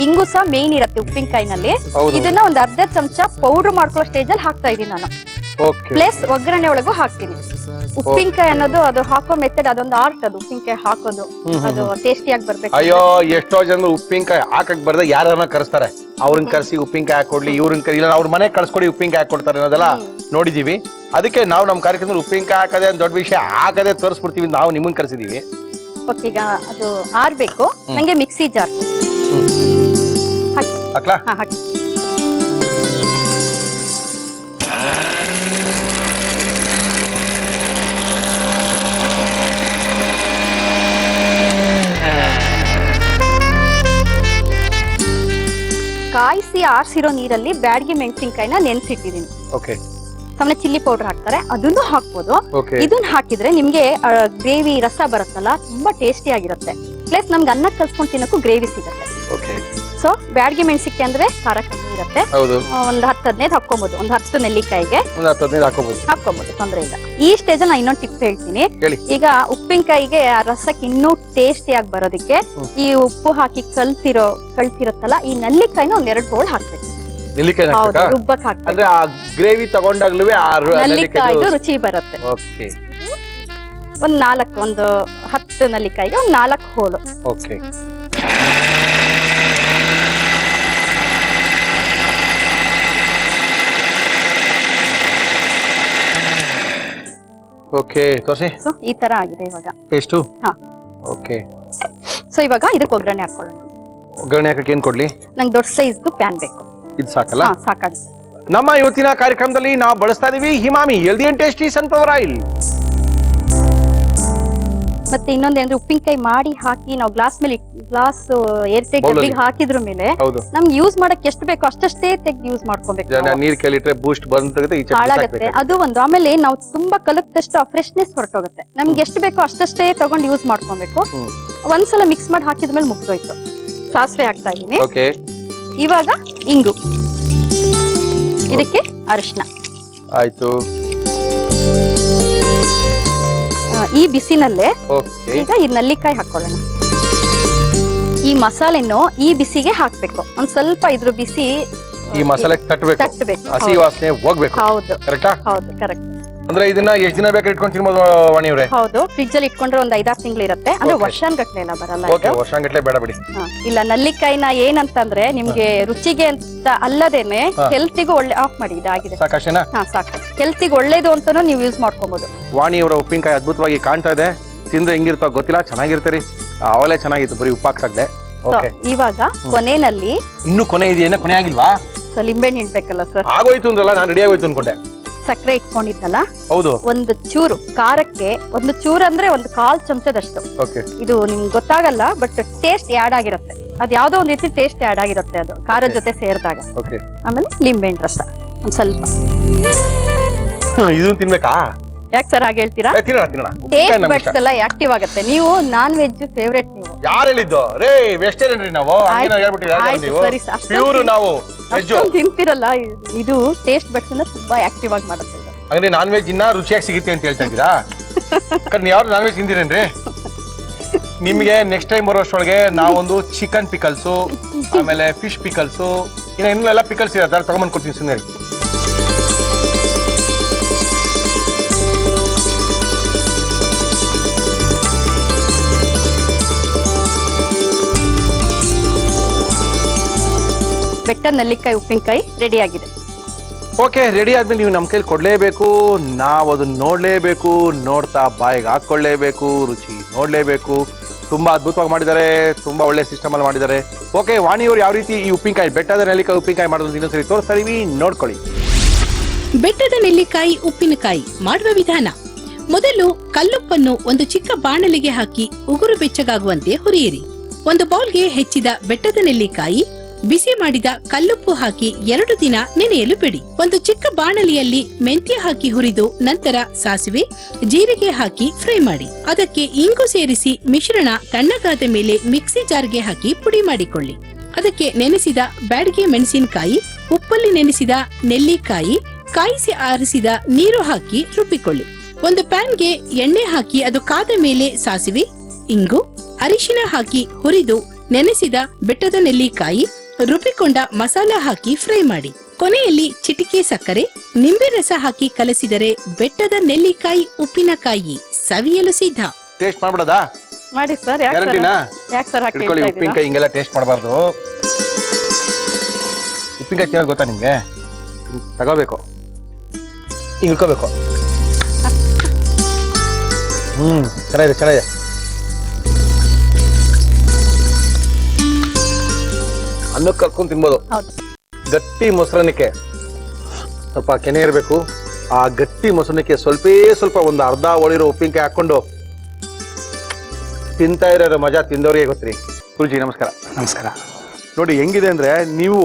ಇಂಗು ಸಹ ಮೇನ್ ಇರುತ್ತೆ ಉಪ್ಪಿನಕಾಯಿನಲ್ಲಿ. ಇದನ್ನ ಒಂದ್ ಅರ್ಧ ಚಮಚ ಪೌಡರ್ ಮಾಡ್ಕೊಳ್ಳೋ ಸ್ಟೇಜ್ ಅಲ್ಲಿ ಹಾಕ್ತಾ ಇದೀನಿ ನಾನು. ಪ್ಲಸ್ ಒಗ್ಗರಣೆ ಒಳಗೂ ಹಾಕ್ತೀನಿ. ಉಪ್ಪಿನಕಾಯಿ ಅನ್ನೋದು ಅದು ಹಾಕೋ ಮೆಥಡ್ ಅದೊಂದು ಆರ್ಟ್, ಅದು ಉಪ್ಪಿನಕಾಯಿ ಹಾಕೋದು ಅದು ಟೇಸ್ಟಿಯಾಗಿ ಬರ್ಬೇಕು. ಅಯ್ಯೋ, ಎಷ್ಟೋ ಜನ ಉಪ್ಪಿನಕಾಯಿ ಹಾಕಕ್ ಬರ್ದ ಯಾರನ್ನ ಕರೆಸ್ತಾರೆ, ಅವ್ರನ್ನ ಕರ್ಸಿ ಉಪ್ಪಿನಕಾಯಿ ಹಾಕೊಡ್ಲಿ, ಇವ್ರನ್ನ ಇಲ್ಲ ಅವ್ರ ಮನೆ ಕಳ್ಸ್ಕೊಡಿ ಉಪ್ಪಿನಕಾಯಿ ಹಾಕೊಡ್ತಾರೆ ಅನ್ನೋದೆಲ್ಲ ನೋಡಿದೀವಿ. ಅದಕ್ಕೆ ನಾವು ನಮ್ಮ ಕಾರ್ಯಕ್ರಮದಲ್ಲಿ ಉಪ್ಪಿನಕಾಯಿ ಹಾಕದೆ ದೊಡ್ಡ ವಿಷಯ, ಹಾಕದೆ ತೋರಿಸ್ಬಿಡ್ತೀವಿ, ನಾವು ನಿಮ್ಮನ್ನ ಕರ್ಸಿದೀವಿ. ಓಕೆ, ಈಗ ಅದು ಆರ್ಬೇಕು. ನಂಗೆ ಮಿಕ್ಸಿ ಜಾರ್ ಹಾಕ್ಲಾ? ಹಾಕಿ. ಕಾಯಿಸಿ ಆರ್ಸಿರೋ ನೀರಲ್ಲಿ ಬ್ಯಾಡಗಿ ಮೆಣಸಿನಕಾಯಿನ ನೆನ್ಸಿಟ್ಟಿದೀನಿ. ಓಕೆ. ಆಮೇಲೆ ಚಿಲ್ಲಿ ಪೌಡರ್ ಹಾಕ್ತಾರೆ, ಅದನ್ನು ಹಾಕ್ಬೋದು. ಇದನ್ನ ಹಾಕಿದ್ರೆ ನಿಮ್ಗೆ ಗ್ರೇವಿ ರಸ ಬರುತ್ತಲ್ಲ, ತುಂಬಾ ಟೇಸ್ಟಿ ಆಗಿರುತ್ತೆ. ಪ್ಲಸ್ ನಮ್ಗೆ ಅನ್ನ ಕಲ್ಸ್ಕೊಂಡ್ ತಿನ್ನಕ್ಕೂ ಗ್ರೇವಿ ಸಿಗುತ್ತೆ. ಸೊ ಬ್ಯಾಡಗಿ ಮೆಣಸಿನಕಾಯಿ ಅಂದ್ರೆ ಖಾರ ಕಮ್ಮಿ ಇರುತ್ತೆ. ಒಂದ್ 10-15 ಹಾಕೊಬಹುದು. ಒಂದ್ 10 ನೆಲ್ಲಿಕಾಯಿಗೆ ಹಾಕೊಬಹುದು, ತೊಂದ್ರೆ ಇಲ್ಲ. ಈ ಸ್ಟೇಜ್ ಅಲ್ಲಿ ನಾ ಇನ್ನೊಂದು ಟಿಪ್ ಹೇಳ್ತೀನಿ. ಈಗ ಉಪ್ಪಿನಕಾಯಿಗೆ ಆ ರಸಕ್ಕೆ ಇನ್ನೂ ಟೇಸ್ಟಿ ಆಗಿ ಬರೋದಕ್ಕೆ ಈ ಉಪ್ಪು ಹಾಕಿ ಕಳ್ಸಿರತ್ತಲ್ಲ, ಈ ನೆಲ್ಲಿಕಾಯಿನ ಒಂದ್ 2 ಬೌಲ್ ಹಾಕ್ಬೇಕು. ರುಬ್ಬಕ್ ಹಾಕ್ಬೇಕು, ಗ್ರೇವಿ ತಗೊಂಡಾಗ್ಲೂ ನೆಲ್ಲಿಕಾಯಿದು ರುಚಿ ಬರುತ್ತೆ. ಒಂದ್ 10 ನೆಲ್ಲಿಕಾಯಿಗೆ ಒಂದ್ 4 ಹೋಳು. ಓಕೆ, ಈ ತರ ಆಗಿದೆ ಇವಾಗ. ಎಷ್ಟು? ಓಕೆ. ಸೊ ಇವಾಗ ಇದಕ್ಕೆ ಒಗ್ಗರಣೆ ಹಾಕೊಳ್ಳೋಣ. ಒಗ್ಗರಣೆ ಹಾಕಕ್ಕೆ ಏನ್ ಕೊಡ್ಲಿ? ನಂಗೆ ದೊಡ್ಡ ಸೈಜ್ದು ಪ್ಯಾನ್ ಬೇಕು. ಇದು ಸಾಕಲ್ಲ? ಸಾಕಾಗುತ್ತೆ. ನಮ್ಮ ಇವತ್ತಿನ ಕಾರ್ಯಕ್ರಮದಲ್ಲಿ ನಾವು ಬಳಸ್ತಾ ಇದೀವಿ Himami healthy and tasty sunflower oil. ಮತ್ತೆ ಇನ್ನೊಂದೇಂದ್ರೆ ಉಪ್ಪಿನಕಾಯಿ ಮಾಡಿ ಹಾಕಿ ನಾವು ಗ್ಲಾಸ್ ಏರ್ಟೈಟ್ ಡಬ್ಬಿಗೆ ಹಾಕಿದ್ರ ಮೇಲೆ ನಮ್ಗೆ ಯೂಸ್ ಮಾಡಕ್ ಎಷ್ಟು ಬೇಕೋ ಅಷ್ಟೇ ತೆಗ್ದು ಯೂಸ್ ಮಾಡ್ಕೊಬೇಕು. ನೀರ್ ಕೇಳಿಟ್ರೆ ಬೂಸ್ಟ್ ಹಾಳಾಗುತ್ತೆ, ಅದು ಒಂದು. ಆಮೇಲೆ ನಾವು ತುಂಬಾ ಕಲಕ್ತಷ್ಟು ಆ ಫ್ರೆಶ್ನೆಸ್ ಹೊರಟೋಗುತ್ತೆ. ನಮ್ಗೆ ಎಷ್ಟು ಬೇಕೋ ಅಷ್ಟೇ ತಗೊಂಡು ಯೂಸ್ ಮಾಡ್ಕೊಬೇಕು. ಒಂದ್ಸಲ ಮಿಕ್ಸ್ ಮಾಡಿ ಹಾಕಿದ್ಮೇಲೆ ಮುಗ್ದೋಯ್ತು. ಸಾಸಿವೆ ಹಾಕ್ತಾ ಇದೀನಿ. ಇವಾಗ ಇಂಗು, ಇದಕ್ಕೆ ಅರಿಶಿನ. ಆಯ್ತು. ಈ ಬಿಸಿನಲ್ಲೇ ಈಗ ಈ ನೆಲ್ಲಿಕಾಯಿ ಹಾಕೊಳ್ಳೋಣ. ಈ ಮಸಾಲೆನು ಈ ಬಿಸಿಗೆ ಹಾಕ್ಬೇಕು. ಒಂದ್ ಸ್ವಲ್ಪ ಇದ್ರ ಬಿಸಿ ಈ ಮಸಾಲೆ ತಟ್ಟಬೇಕು, ಹಸಿ ವಾಸನೆ ಹೋಗ್ಬೇಕು. ಹೌದು, ಕರೆಕ್ಟಾ? ಹೌದು, ಕರೆಕ್ಟ್. ಅಂದ್ರೆ ಇದನ್ನ ಎಷ್ಟು ದಿನ ಬೇಕಾದ್ರೆ ಇಟ್ಕೊಂಡು ತಿನ್ಬೋದು ವಾಣಿಯವ್ರೆ? ಹೌದು, ಫ್ರಿಡ್ಜ್ ಅಲ್ಲಿ ಇಟ್ಕೊಂಡ್ರೆ ಒಂದ್ 5-6 ತಿಂಗಳು ಇರುತ್ತೆ. ಅಂದ್ರೆ ವರ್ಷಾನ್ಗಟ್ಲೆ ಎಲ್ಲ ಬರಲ್ಲ. ವರ್ಷಾನ್ಗಟ್ಲೆ ಬೇಡ ಬಿಡಿ. ಇಲ್ಲ, ನೆಲ್ಲಿಕಾಯಿನ ಏನಂತಂದ್ರೆ ನಿಮ್ಗೆ ರುಚಿಗೆ ಅಂತ ಅಲ್ಲದೇನೆ ಹೆಲ್ತಿಗೂ ಒಳ್ಳೆ. ಆಫ್ ಮಾಡಿ, ಇದಾಗಿದೆ. ಸಾಕಷ್ಟೇನಾ? ಸಾಕು. ಹೆಲ್ತಿಗೆ ಒಳ್ಳೇದು ಅಂತಾನು ನೀವು ಯೂಸ್ ಮಾಡ್ಕೊಬಹುದು. ವಾಣಿಯವರ ಉಪ್ಪಿನಕಾಯಿ ಅದ್ಭುತವಾಗಿ ಕಾಣ್ತಾ ಇದೆ. ತಿಂದ್ರೆ ಹೆಂಗಿರ್ತಾವ ಗೊತ್ತಿಲ್ಲ, ಚೆನ್ನಾಗಿರ್ತೀರಿ. ಅವಲೇ ಚೆನ್ನಾಗಿತ್ತು, ಬರೀ ಉಪ್ಪಾಕ್ಸಾಗ್ದೆ. ಇವಾಗ ಕೊನೆಯಲ್ಲಿ ಇನ್ನು ಕೊನೆ ಇದೆಯೇನ? ಕೊನೆ ಆಗಿಲ್ವಾ? ಲಿಂಬೆಹಣ್ಣು ಹಿಂಡ್ಬೇಕಲ್ಲ ಸರ್. ಆಗೋಯ್ತು ಅಂದ್ರಲ್ಲ, ನಾನು ರೆಡಿ ಆಗೋಯ್ತು ಅನ್ಕೊಂಡೆ. ಸಕ್ಕರೆ ಇಟ್ಕೊಂಡಿದ್ದಲ್ಲ, ಹೌದು. ಒಂದು ಚೂರು ಖಾರಕ್ಕೆ, ಒಂದು ಚೂರು ಅಂದ್ರೆ ಒಂದು 1/4 ಚಮಚದಷ್ಟು. ಇದು ನಿಮ್ಗೆ ಗೊತ್ತಾಗಲ್ಲ, ಬಟ್ ಟೇಸ್ಟ್ ಆಡ್ ಆಗಿರುತ್ತೆ. ಅದ್ ಯಾವ್ದೋ ಒಂದ್ ರೀತಿ ಟೇಸ್ಟ್ ಆಡ್ ಆಗಿರುತ್ತೆ ಅದು ಖಾರದ ಜೊತೆ ಸೇರಿದಾಗ. ಆಮೇಲೆ ಲಿಂಬೆಹಣ್ಣು ರಸ ಒಂದ್ ಸ್ವಲ್ಪ. ಇದನ್ನ ತಿನ್ಬೇಕಾ? ಯಾಕೆ ಸರ್ ಹಾಗೆ ಹೇಳ್ತೀರಾ? ಟೇಸ್ಟ್ ಬಡ್ಸ್ ಎಲ್ಲ ಆಕ್ಟಿವ್ ಆಗುತ್ತೆ. ನೀವು ನಾನ್ ವೆಜ್ ಫೇವ್ರೇಟ್. ನೀವು ಯಾರು ಹೇಳಿದ್ದು? ರೇ ವೆಜಿಟೇರಿಯನ್ ರೀ ನಾವು. ತಿಂತಿರಲ್ಲ, ಇದು ಟೇಸ್ಟ್ ಬಡ್ಸ್ ತುಂಬಾ ಆಕ್ಟಿವ್ ಆಗಿ ಮಾಡುತ್ತೆ. ಅಂದ್ರೆ ನಾನ್ ವೆಜ್ ಇನ್ನ ರುಚಿಯಾಗಿ ಸಿಗುತ್ತೆ ಅಂತ ಹೇಳ್ತಾ ಇದ್ದೀರಾ? ಯಾರು ನಾನ್ ವೆಜ್ ತಿಂದಿರೇನ್ರಿ? ನಿಮ್ಗೆ ನೆಕ್ಸ್ಟ್ ಟೈಮ್ ಬರೋಷ್ಟೊಳಗೆ ನಾವೊಂದು ಚಿಕನ್ ಪಿಕಲ್ಸು, ಆಮೇಲೆ ಫಿಶ್ ಪಿಕಲ್ಸು, ಇನ್ನೆಲ್ಲ ಪಿಕಲ್ಸ್ ಇರತ್ತೆ, ತಗೊಂಡ್ಬಂದು ಕೊಡ್ತೀನಿ. ಸುಮ್ಮನೆ ಬೆಟ್ಟ ನೆಲ್ಲಿಕಾಯಿ ಉಪ್ಪಿನಕಾಯಿ ರೆಡಿ ಆಗಿದೆ. ಓಕೆ, ರೆಡಿ ಆದ್ಮೇಲೆ ನೀವು ನಮ್ಮ ಕೈಲಿ ಕೊಡ್ಲೇಬೇಕು, ನಾವು ಅದನ್ನ ನೋಡ್ಲೇಬೇಕು, ನೋಡ್ತಾ ಬಾಯಿಗೆ ಹಾಕೊಳ್ಳೇಬೇಕು, ರುಚಿ ನೋಡ್ಲೇಬೇಕು. ತುಂಬಾ ಅದ್ಭುತವಾಗಿ ಮಾಡಿದ್ದಾರೆ, ತುಂಬಾ ಒಳ್ಳೆ ಸಿಸ್ಟಮ್ ಅಲ್ಲಿ ಮಾಡಿದ್ದಾರೆ. ಓಕೆ, ವಾಣಿಯವರು ಯಾವ ರೀತಿ ಈ ಉಪ್ಪಿನಕಾಯಿ ಬೆಟ್ಟದ ನೆಲ್ಲಿಕಾಯಿ ಉಪ್ಪಿನಕಾಯಿ ಮಾಡೋದು ಇನ್ನೊಂದ್ಸರಿ ತೋರಿಸ್ತಾ ಇದೀವಿ, ನೋಡ್ಕೊಳ್ಳಿ. ಬೆಟ್ಟದ ನೆಲ್ಲಿಕಾಯಿ ಉಪ್ಪಿನಕಾಯಿ ಮಾಡುವ ವಿಧಾನ: ಮೊದಲು ಕಲ್ಲುಪ್ಪನ್ನು ಒಂದು ಚಿಕ್ಕ ಬಾಣಲಿಗೆ ಹಾಕಿ ಉಗುರು ಬೆಚ್ಚಗಾಗುವಂತೆ ಹುರಿಯಿರಿ. ಒಂದು ಬೌಲ್ಗೆ ಹೆಚ್ಚಿದ ಬೆಟ್ಟದ ನೆಲ್ಲಿಕಾಯಿ, ಬಿಸಿ ಮಾಡಿದ ಕಲ್ಲುಪ್ಪು ಹಾಕಿ 2 ದಿನ ನೆನೆಯಲು ಬಿಡಿ. ಒಂದು ಚಿಕ್ಕ ಬಾಣಲಿಯಲ್ಲಿ ಮೆಂತ್ಯ ಹಾಕಿ ಹುರಿದು ನಂತರ ಸಾಸಿವೆ, ಜೀರಿಗೆ ಹಾಕಿ ಫ್ರೈ ಮಾಡಿ. ಅದಕ್ಕೆ ಇಂಗು ಸೇರಿಸಿ ಮಿಶ್ರಣ ತಣ್ಣಗಾದ ಮೇಲೆ ಮಿಕ್ಸಿ ಜಾರ್ಗೆ ಹಾಕಿ ಪುಡಿ ಮಾಡಿಕೊಳ್ಳಿ. ಅದಕ್ಕೆ ನೆನೆಸಿದ ಬ್ಯಾಡಗೆ ಮೆಣಸಿನಕಾಯಿ, ಉಪ್ಪಲ್ಲಿ ನೆನೆಸಿದ ನೆಲ್ಲಿಕಾಯಿ, ಕಾಯಿಸಿ ಆರಿಸಿದ ನೀರು ಹಾಕಿ ರುಬ್ಬಿಕೊಳ್ಳಿ. ಒಂದು ಪ್ಯಾನ್ಗೆ ಎಣ್ಣೆ ಹಾಕಿ ಅದು ಕಾದ ಮೇಲೆ ಸಾಸಿವೆ, ಇಂಗು, ಅರಿಶಿನ ಹಾಕಿ ಹುರಿದು ನೆನೆಸಿದ ಬೆಟ್ಟದ ನೆಲ್ಲಿಕಾಯಿ, ರುಬ್ಬಿಕೊಂಡ ಮಸಾಲ ಹಾಕಿ ಫ್ರೈ ಮಾಡಿ. ಕೊನೆಯಲ್ಲಿ ಚಿಟಿಕೆ ಸಕ್ಕರೆ, ನಿಂಬೆ ರಸ ಹಾಕಿ ಕಲಸಿದರೆ ಬೆಟ್ಟದ ನೆಲ್ಲಿಕಾಯಿ ಉಪ್ಪಿನಕಾಯಿ ಸವಿಯಲು ಸಿದ್ಧ. ಟೇಸ್ಟ್ ಮಾಡ್ಬಿಡದಾ? ಮಾಡಿ ಸರ್. ಯಾಕೆ ಸರ್ ಉಪ್ಪಿನಕಾಯಿ ಹಿಂಗೆಲ್ಲ ಟೇಸ್ಟ್ ಮಾಡಬಾರ್ದು. ಉಪ್ಪಿನಕಾಯಿ ತಿನ್ನೋದು ಗೊತ್ತಾ ನಿಮ್ಗೆ? ತಗೋಬೇಕು, ಇಳ್ಕೋಬೇಕು. ಚೆನ್ನಾಗಿದೆ. ಅನ್ನಕ್ಕೆ ಕರ್ಕೊಂಡು ತಿನ್ಬೋದು. ಗಟ್ಟಿ ಮೊಸರನ್ನಕ್ಕೆ ಸ್ವಲ್ಪ ಕೆನೆ ಇರಬೇಕು. ಆ ಗಟ್ಟಿ ಮೊಸರನ್ನಕ್ಕೆ ಸ್ವಲ್ಪ ಒಂದು ಅರ್ಧ ಒಳಿರೋ ಉಪ್ಪಿನಕಾಯಿ ಹಾಕೊಂಡು ತಿಂತಾ ಇರೋ ಮಜಾ ತಿಂದವ್ರಿಗೆ ಗೊತ್ತ್ರಿ. ಗುರುಜಿ ನಮಸ್ಕಾರ. ನಮಸ್ಕಾರ. ನೋಡಿ ಹೆಂಗಿದೆ ಅಂದ್ರೆ, ನೀವು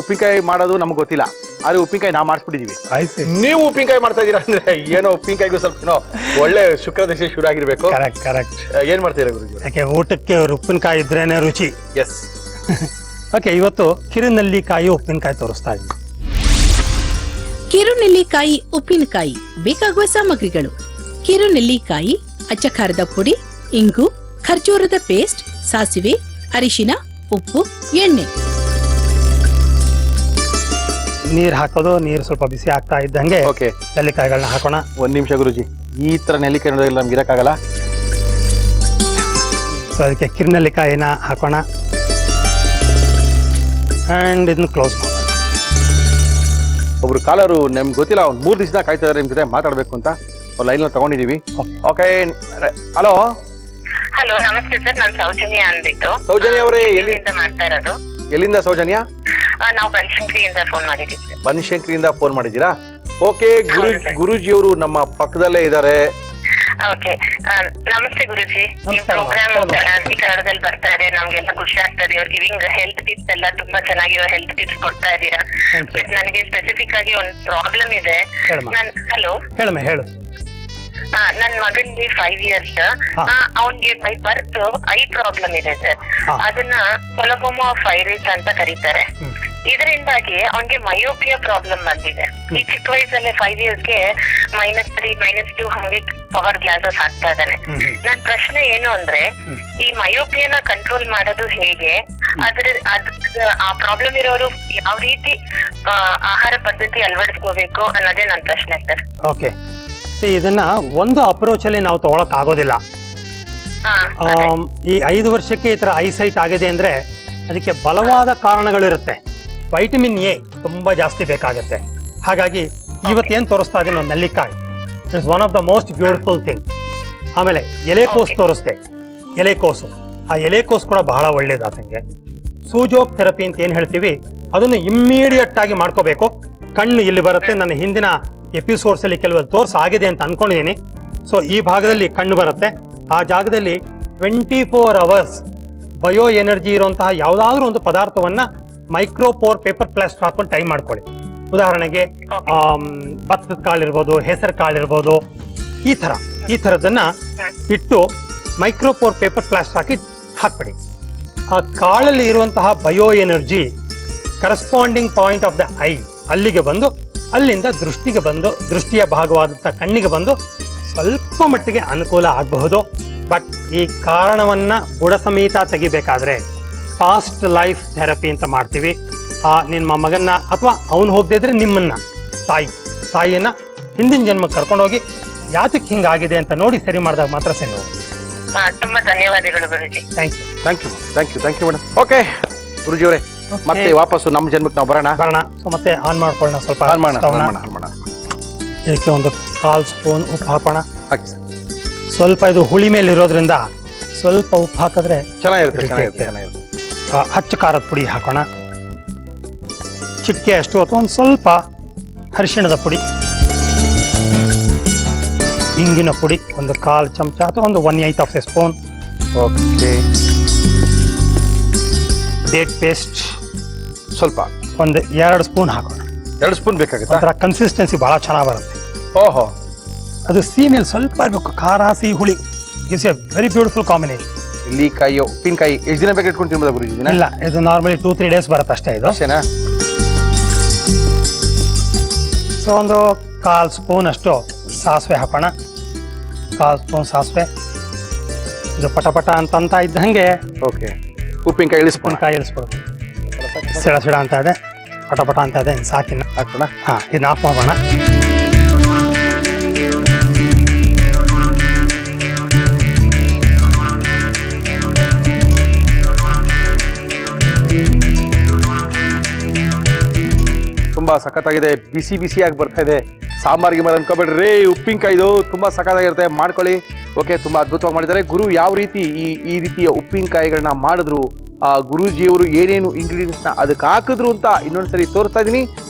ಉಪ್ಪಿನಕಾಯಿ ಮಾಡೋದು ನಮ್ಗೆ ಗೊತ್ತಿಲ್ಲ, ಆದ್ರೆ ಉಪ್ಪಿನಕಾಯಿ ನಾವು ಮಾಡಿಸ್ಬಿಟ್ಟಿದೀವಿ. ನೀವು ಉಪ್ಪಿನಕಾಯಿ ಮಾಡ್ತಾ ಇದೀರಾ ಅಂದ್ರೆ ಏನೋ ಉಪ್ಪಿನಕಾಯಿಗೂ ಸ್ವಲ್ಪ ಒಳ್ಳೆ ಶುಕ್ರದಶೆ ಶುರು ಆಗಿರ್ಬೇಕು. ಕರೆಕ್ಟ್. ಏನ್ ಮಾಡ್ತೀರಾ ಗುರುಜಿ? ಯಾಕೆ ಊಟಕ್ಕೆ ಉಪ್ಪಿನಕಾಯಿ ಇದ್ರೇನೆ ರುಚಿ. ಎಸ್. ಓಕೆ, ಇವತ್ತು ಕಿರುನೆಲ್ಲಿಕಾಯಿ ಉಪ್ಪಿನಕಾಯಿ ತೋರಿಸ್ತಾ ಇದ್ದೀನಿ. ಕಿರುನೆಲ್ಲಿಕಾಯಿ ಉಪ್ಪಿನಕಾಯಿ ಬೇಕಾಗುವ ಸಾಮಗ್ರಿಗಳು: ಕಿರುನೆಲ್ಲಿಕಾಯಿ, ಅಚ್ಚ ಖಾರದ ಪುಡಿ, ಇಂಗು, ಖರ್ಜೂರದ ಪೇಸ್ಟ್, ಸಾಸಿವೆ, ಅರಿಶಿನ, ಉಪ್ಪು, ಎಣ್ಣೆ. ನೀರ್ ಹಾಕೋದು, ನೀರು ಸ್ವಲ್ಪ ಬಿಸಿ ಆಗ್ತಾ ಇದ್ದಂಗೆ ಓಕೆ, ನೆಲ್ಲಿಕಾಯಿಗಳನ್ನ ಹಾಕೋಣ. 1 ನಿಮಿಷ ಗುರುಜಿ. ಈ ತರ ನೆಲ್ಲಿಕಾಯಿ ನೋಡಿದ್ರೆ ನಮ್ಗೆ ಇರಕ್ಕಾಗಲ್ಲ. ಸೊ ಅದಕ್ಕೆ ಕಿರುನೆಲ್ಲಿಕಾಯಿನ ಹಾಕೋಣ ಅಂಡ್ ಇದನ್ನ ಕ್ಲೋಸ್ ಮಾಡೋಣ. ಒಬ್ರು ಕಾಲರು ನಮ್ಗೆ ಗೊತ್ತಿಲ್ಲ, ಅವ್ನು 3 ದಿವಸ ಕಾಯ್ತಾ ಇದಾರೆ ನಿಮ್ ಜೊತೆ ಮಾತಾಡ್ಬೇಕು ಅಂತ. ಅವ್ರ ಲೈನ್ ತಗೊಂಡಿದೀವಿ. Okay, hello. ಹಲೋ, ನಮಸ್ತೆ ಸರ್. ನಾನು ಸೌಜನ್ಯ ಅಂದ್ಬಿಟ್ಟು. ಸೌಜನ್ಯ ಅವರೇ, ಎಲ್ಲಿಂದ ಮಾಡ್ತಾ ಇರೋದು? ಎಲ್ಲಿಂದ ಸೌಜನ್ಯ? ನಾವು ಬನಶಂಕರಿಯಿಂದ ಫೋನ್ ಮಾಡಿದ್ದೀವಿ. ಬನಶಂಕರಿಯಿಂದ ಫೋನ್ ಮಾಡಿದ್ದೀರಾ? ಓಕೆ, ಗುರುಜಿ ಅವರು ನಮ್ಮ ಪಕ್ಕದಲ್ಲೇ ಇದ್ದಾರೆ. ಓಕೆ, ನಮಸ್ತೆ ಗುರುಜಿ. ನಿಮ್ ಪ್ರೋಗ್ರಾಮ್ ಕನ್ನಡದಲ್ಲಿ ಬರ್ತಾ ಇದೆ, ನಮ್ಗೆಲ್ಲ ಖುಷಿ ಆಗ್ತದೆ. ಅವ್ರು ಗಿವಿಂಗ್ ಹೆಲ್ತ್ ಟಿಪ್ಸ್ ಎಲ್ಲ ತುಂಬಾ ಚೆನ್ನಾಗಿರೋ ಹೆಲ್ತ್ ಟಿಪ್ಸ್ ಕೊಡ್ತಾ ಇದ್ದೀರಾ. ಬಟ್ ನನಗೆ ಸ್ಪೆಸಿಫಿಕ್ ಆಗಿ ಒಂದು ಪ್ರಾಬ್ಲಮ್ ಇದೆ. ಹಲೋ ಹೇಳು. ನನ್ ಮಗನ್ಗೆ 5 ಇಯರ್ಸ್. ಅವನ್ಗೆ ಬೈ ಬರ್ತ್ ಐ ಪ್ರಾಬ್ಲಮ್ ಇದೆ ಸರ್. ಅದನ್ನ ಕೊಲೊಮೊಫೈರಿಸ್ ಅಂತ ಕರೀತಾರೆ. ಇದರಿಂದಾಗಿ ಅವನ್ಗೆ ಮಯೋಪಿಯಾ ಪ್ರಾಬ್ಲಮ್ ಬಂದಿದೆ. ಈ ಚಿಕ್ಕ ವಯಸ್ಸಲ್ಲೇ 5 ಇಯರ್ಸ್ಗೆ -3, -2 ಹಂಗೆ ಪವರ್ ಗ್ಲಾಸಸ್ ಹಾಕ್ತಾ ಇದ್ದಾನೆ. ನನ್ ಪ್ರಶ್ನೆ ಏನು ಅಂದ್ರೆ, ಈ ಮಯೋಪಿಯಾನ ಕಂಟ್ರೋಲ್ ಮಾಡೋದು ಹೇಗೆ? ಆ ಪ್ರಾಬ್ಲಮ್ ಇರೋರು ಯಾವ ರೀತಿ ಆಹಾರ ಪದ್ಧತಿ ಅಳವಡಿಸ್ಕೋಬೇಕು ಅನ್ನೋದೇ ನನ್ ಪ್ರಶ್ನೆ ಸರ್. ಓಕೆ, ಇದನ್ನ ಒಂದು ಅಪ್ರೋಚ್ ಅಲ್ಲಿ ನಾವು ತಗೊಳಕ್ ಆಗೋದಿಲ್ಲ. ಈ 5 ವರ್ಷಕ್ಕೆ ಈ ತರ ಐಸೈಟ್ ಆಗಿದೆ ಅಂದ್ರೆ ಅದಕ್ಕೆ ಬಲವಾದ ಕಾರಣಗಳಿರುತ್ತೆ. ವೈಟಮಿನ್ ಎ ತುಂಬಾ ಜಾಸ್ತಿ ಬೇಕಾಗುತ್ತೆ. ಹಾಗಾಗಿ ಇವತ್ತೇನ್ ತೋರಿಸ್ತಾ ಇದೀನಿ, ನೆಲ್ಲಿಕಾಯಿ it's one of the most beautiful thing. ಆಮೇಲೆ ಎಲೆಕೋಸು ತೋರಿಸ್ತೆ. ಎಲೆಕೋಸು, ಆ ಎಲೆಕೋಸು ಕೂಡ ಬಹಳ ಒಳ್ಳೇದು. ಆತಂಗೆ ಸೂಜೋಕ್ ಥೆರಪಿ ಅಂತ ಏನ್ ಹೇಳ್ತೀವಿ, ಅದನ್ನು ಇಮ್ಮಿಡಿಯೇಟ್ ಆಗಿ ಮಾಡ್ಕೋಬೇಕು. ಕಣ್ಣು ಇಲ್ಲಿ ಬರುತ್ತೆ. ನನ್ನ ಹಿಂದಿನ ಎಪಿಸೋಡ್ಸ್ ಅಲ್ಲಿ ಕೆಲವು ತೋರ್ಸ್ ಆಗಿದೆ ಅಂತ ಅನ್ಕೊಂಡಿದ್ದೀನಿ. ಸೊ ಈ ಭಾಗದಲ್ಲಿ ಕಣ್ಣು ಬರುತ್ತೆ. ಆ ಜಾಗದಲ್ಲಿ 24 ಅವರ್ಸ್ ಬಯೋ ಎನರ್ಜಿ ಇರುವಂತಹ ಯಾವ್ದಾದ್ರು ಒಂದು ಪದಾರ್ಥವನ್ನ ಮೈಕ್ರೋಪೋರ್ ಪೇಪರ್ ಪ್ಲಾಸ್ಟರ್ ಹಾಕೊಂಡು ಟೈಮ್ ಮಾಡ್ಕೊಳ್ಳಿ. ಉದಾಹರಣೆಗೆ ಭತ್ತದ ಕಾಳಿರ್ಬೋದು, ಹೆಸರು ಕಾಳಿರ್ಬೋದು, ಈ ಥರದನ್ನ ಇಟ್ಟು ಮೈಕ್ರೋಪೋರ್ ಪೇಪರ್ ಪ್ಲಾಸ್ಟರ್ ಹಾಕ್ಬಿಡಿ. ಆ ಕಾಳಲ್ಲಿ ಇರುವಂತಹ bio energy corresponding point of the I ಅಲ್ಲಿಗೆ ಬಂದು, ಅಲ್ಲಿಂದ ದೃಷ್ಟಿಗೆ ಬಂದು, ದೃಷ್ಟಿಯ ಭಾಗವಾದಂತಹ ಕಣ್ಣಿಗೆ ಬಂದು ಸ್ವಲ್ಪ ಮಟ್ಟಿಗೆ ಅನುಕೂಲ ಆಗಬಹುದು. ಬಟ್ ಈ ಕಾರಣವನ್ನ ಬುಡ ಸಮೇತ ತೆಗಿಬೇಕಾದ್ರೆ ಪಾಸ್ಟ್ ಲೈಫ್ ಥೆರಪಿ ಅಂತ ಮಾಡ್ತೀವಿ. ನಿಮ್ಮ ಮಗನ್ನ ಅಥವಾ ಅವನು ಹೋಗದೇ ಇದ್ರೆ ನಿಮ್ಮನ್ನ ತಾಯಿಯನ್ನ ಹಿಂದಿನ ಜನ್ಮಕ್ಕೆ ಕರ್ಕೊಂಡೋಗಿ ಯಾತಕ್ಕೆ ಹಿಂಗಾಗಿದೆ ಅಂತ ನೋಡಿ ಸರಿ ಮಾಡಿದಾಗ ಮಾತ್ರ ಸರಿ ಹೋಗುತ್ತೆ. ತುಂಬಾ ಧನ್ಯವಾದಗಳು ಗುರುಜಿ. Thank you madam. ಓಕೆ ಗುರುಜಿ ಅವರೇ, ಮತ್ತೆ ವಾಪಸ್ಸು ನಮ್ಮ ಜನ್ಮಕ್ಕೆ ನಾವು ಬರೋಣ. ಸೊ ಮತ್ತೆ ಆನ್ ಮಾಡ್ಕೊಳ್ಳೋಣ. ಸ್ವಲ್ಪ ಆನ್ ಮಾಡೋಣ. ಇದಕ್ಕೆ ಒಂದು 1/4 ಸ್ಪೂನ್ ಉಪ್ಪು ಹಾಕೋಣ. ಹಾಕಿ ಸರ್. ಸ್ವಲ್ಪ ಇದು ಹುಳಿ ಮೇಲೆ ಇರೋದ್ರಿಂದ ಸ್ವಲ್ಪ ಉಪ್ಪು ಹಾಕಿದ್ರೆ ಚೆನ್ನಾಗಿರುತ್ತೆ. ಹಚ್ಚ ಖಾರದ ಪುಡಿ ಹಾಕೋಣ. ಚಿಟಿಕೆ ಅಷ್ಟು ಅಥವಾ ಒಂದು ಸ್ವಲ್ಪ ಅರಿಶಿಣದ ಪುಡಿ, ಇಂಗಿನ ಪುಡಿ ಒಂದು 1/4 ಚಮಚ ಅಥವಾ ಒಂದು 1/8 of A spoon. Okay, date paste ಸ್ವಲ್ಪ ಒಂದು 2 ಸ್ಪೂನ್ ಹಾಕೋಣ. 2 ಸ್ಪೂನ್ ಬೇಕಾಗುತ್ತಾ? ಒಂಥರ ಕನ್ಸಿಸ್ಟೆನ್ಸಿ ಬಹಳ ಚೆನ್ನಾಗಿ ಬರುತ್ತೆ. ಓಹೋ, ಅದು ಸಿಹಿನಲ್ಲಿ ಸ್ವಲ್ಪ ಇರಬೇಕು, ಖಾರ ಸಿಹಿ ಹುಳಿ it's A very beautiful combination. ನೆಲ್ಲಿಕಾಯಿ ಉಪ್ಪಿನಕಾಯಿ ಎಷ್ಟು ದಿನ ಬೇಕು ಇಟ್ಕೊಂಡು ತಿನ್ಬೋದಾ ಗುರುಜಿ? ಇಲ್ಲ, ಇದು ನಾರ್ಮಲಿ 2-3 ಡೇಸ್ ಬರುತ್ತೆ ಅಷ್ಟೇ ಇದು. ಅಷ್ಟೇನಾ? ಸೊ ಒಂದು 1/4 ಸ್ಪೂನ್ ಅಷ್ಟು ಸಾಸಿವೆ ಹಾಕೋಣ. 1/4 ಸ್ಪೂನ್ ಸಾಸಿವೆ. ಇದು ಪಟ ಅಂತ ಇದ್ದಂಗೆ ಓಕೆ, ಉಪ್ಪಿನಕಾಯಿ ಇಳಿಸ್ಕೊಂಡು ಉಪ್ಪಿನಕಾಯಿ ಇಳಿಸ್ಬೋದು. ಸಿಡ ಅಂತ ಇದೆ, ಪಟ ಅಂತ ಇದೆ. ಸಾಕಿನ ಹಾಕೋಣ. ಇದನ್ನ ಆಫ್ ಮಾಡೋಣ. ತುಂಬಾ ಸಖತ್ತಾಗಿದೆ, ಬಿಸಿಯಾಗಿ ಬರ್ತಾ ಇದೆ. ಸಾಂಬಾರಿಗೆ ಮೇಲೆ ಅನ್ಕೋಬೇಡ್ರಿ, ಉಪ್ಪಿನಕಾಯಿದು ತುಂಬಾ ಸಖತ್ತಾಗಿರುತ್ತೆ, ಮಾಡ್ಕೊಳ್ಳಿ. ಓಕೆ, ತುಂಬಾ ಅದ್ಭುತವಾಗಿ ಮಾಡಿದ್ದಾರೆ. ಗುರು ಯಾವ ರೀತಿ ಈ ರೀತಿಯ ಉಪ್ಪಿನಕಾಯಿಗಳನ್ನ ಮಾಡಿದ್ರು, ಆ ಗುರೂಜಿಯವರು ಏನೇನು ಇಂಗ್ರೀಡಿಯೆಂಟ್ಸ್ ನ ಅದಕ್ಕೆ ಹಾಕಿದ್ರು ಅಂತ ಇನ್ನೊಂದ್ಸರಿ ತೋರಿಸ್ತಾ ಇದೀನಿ.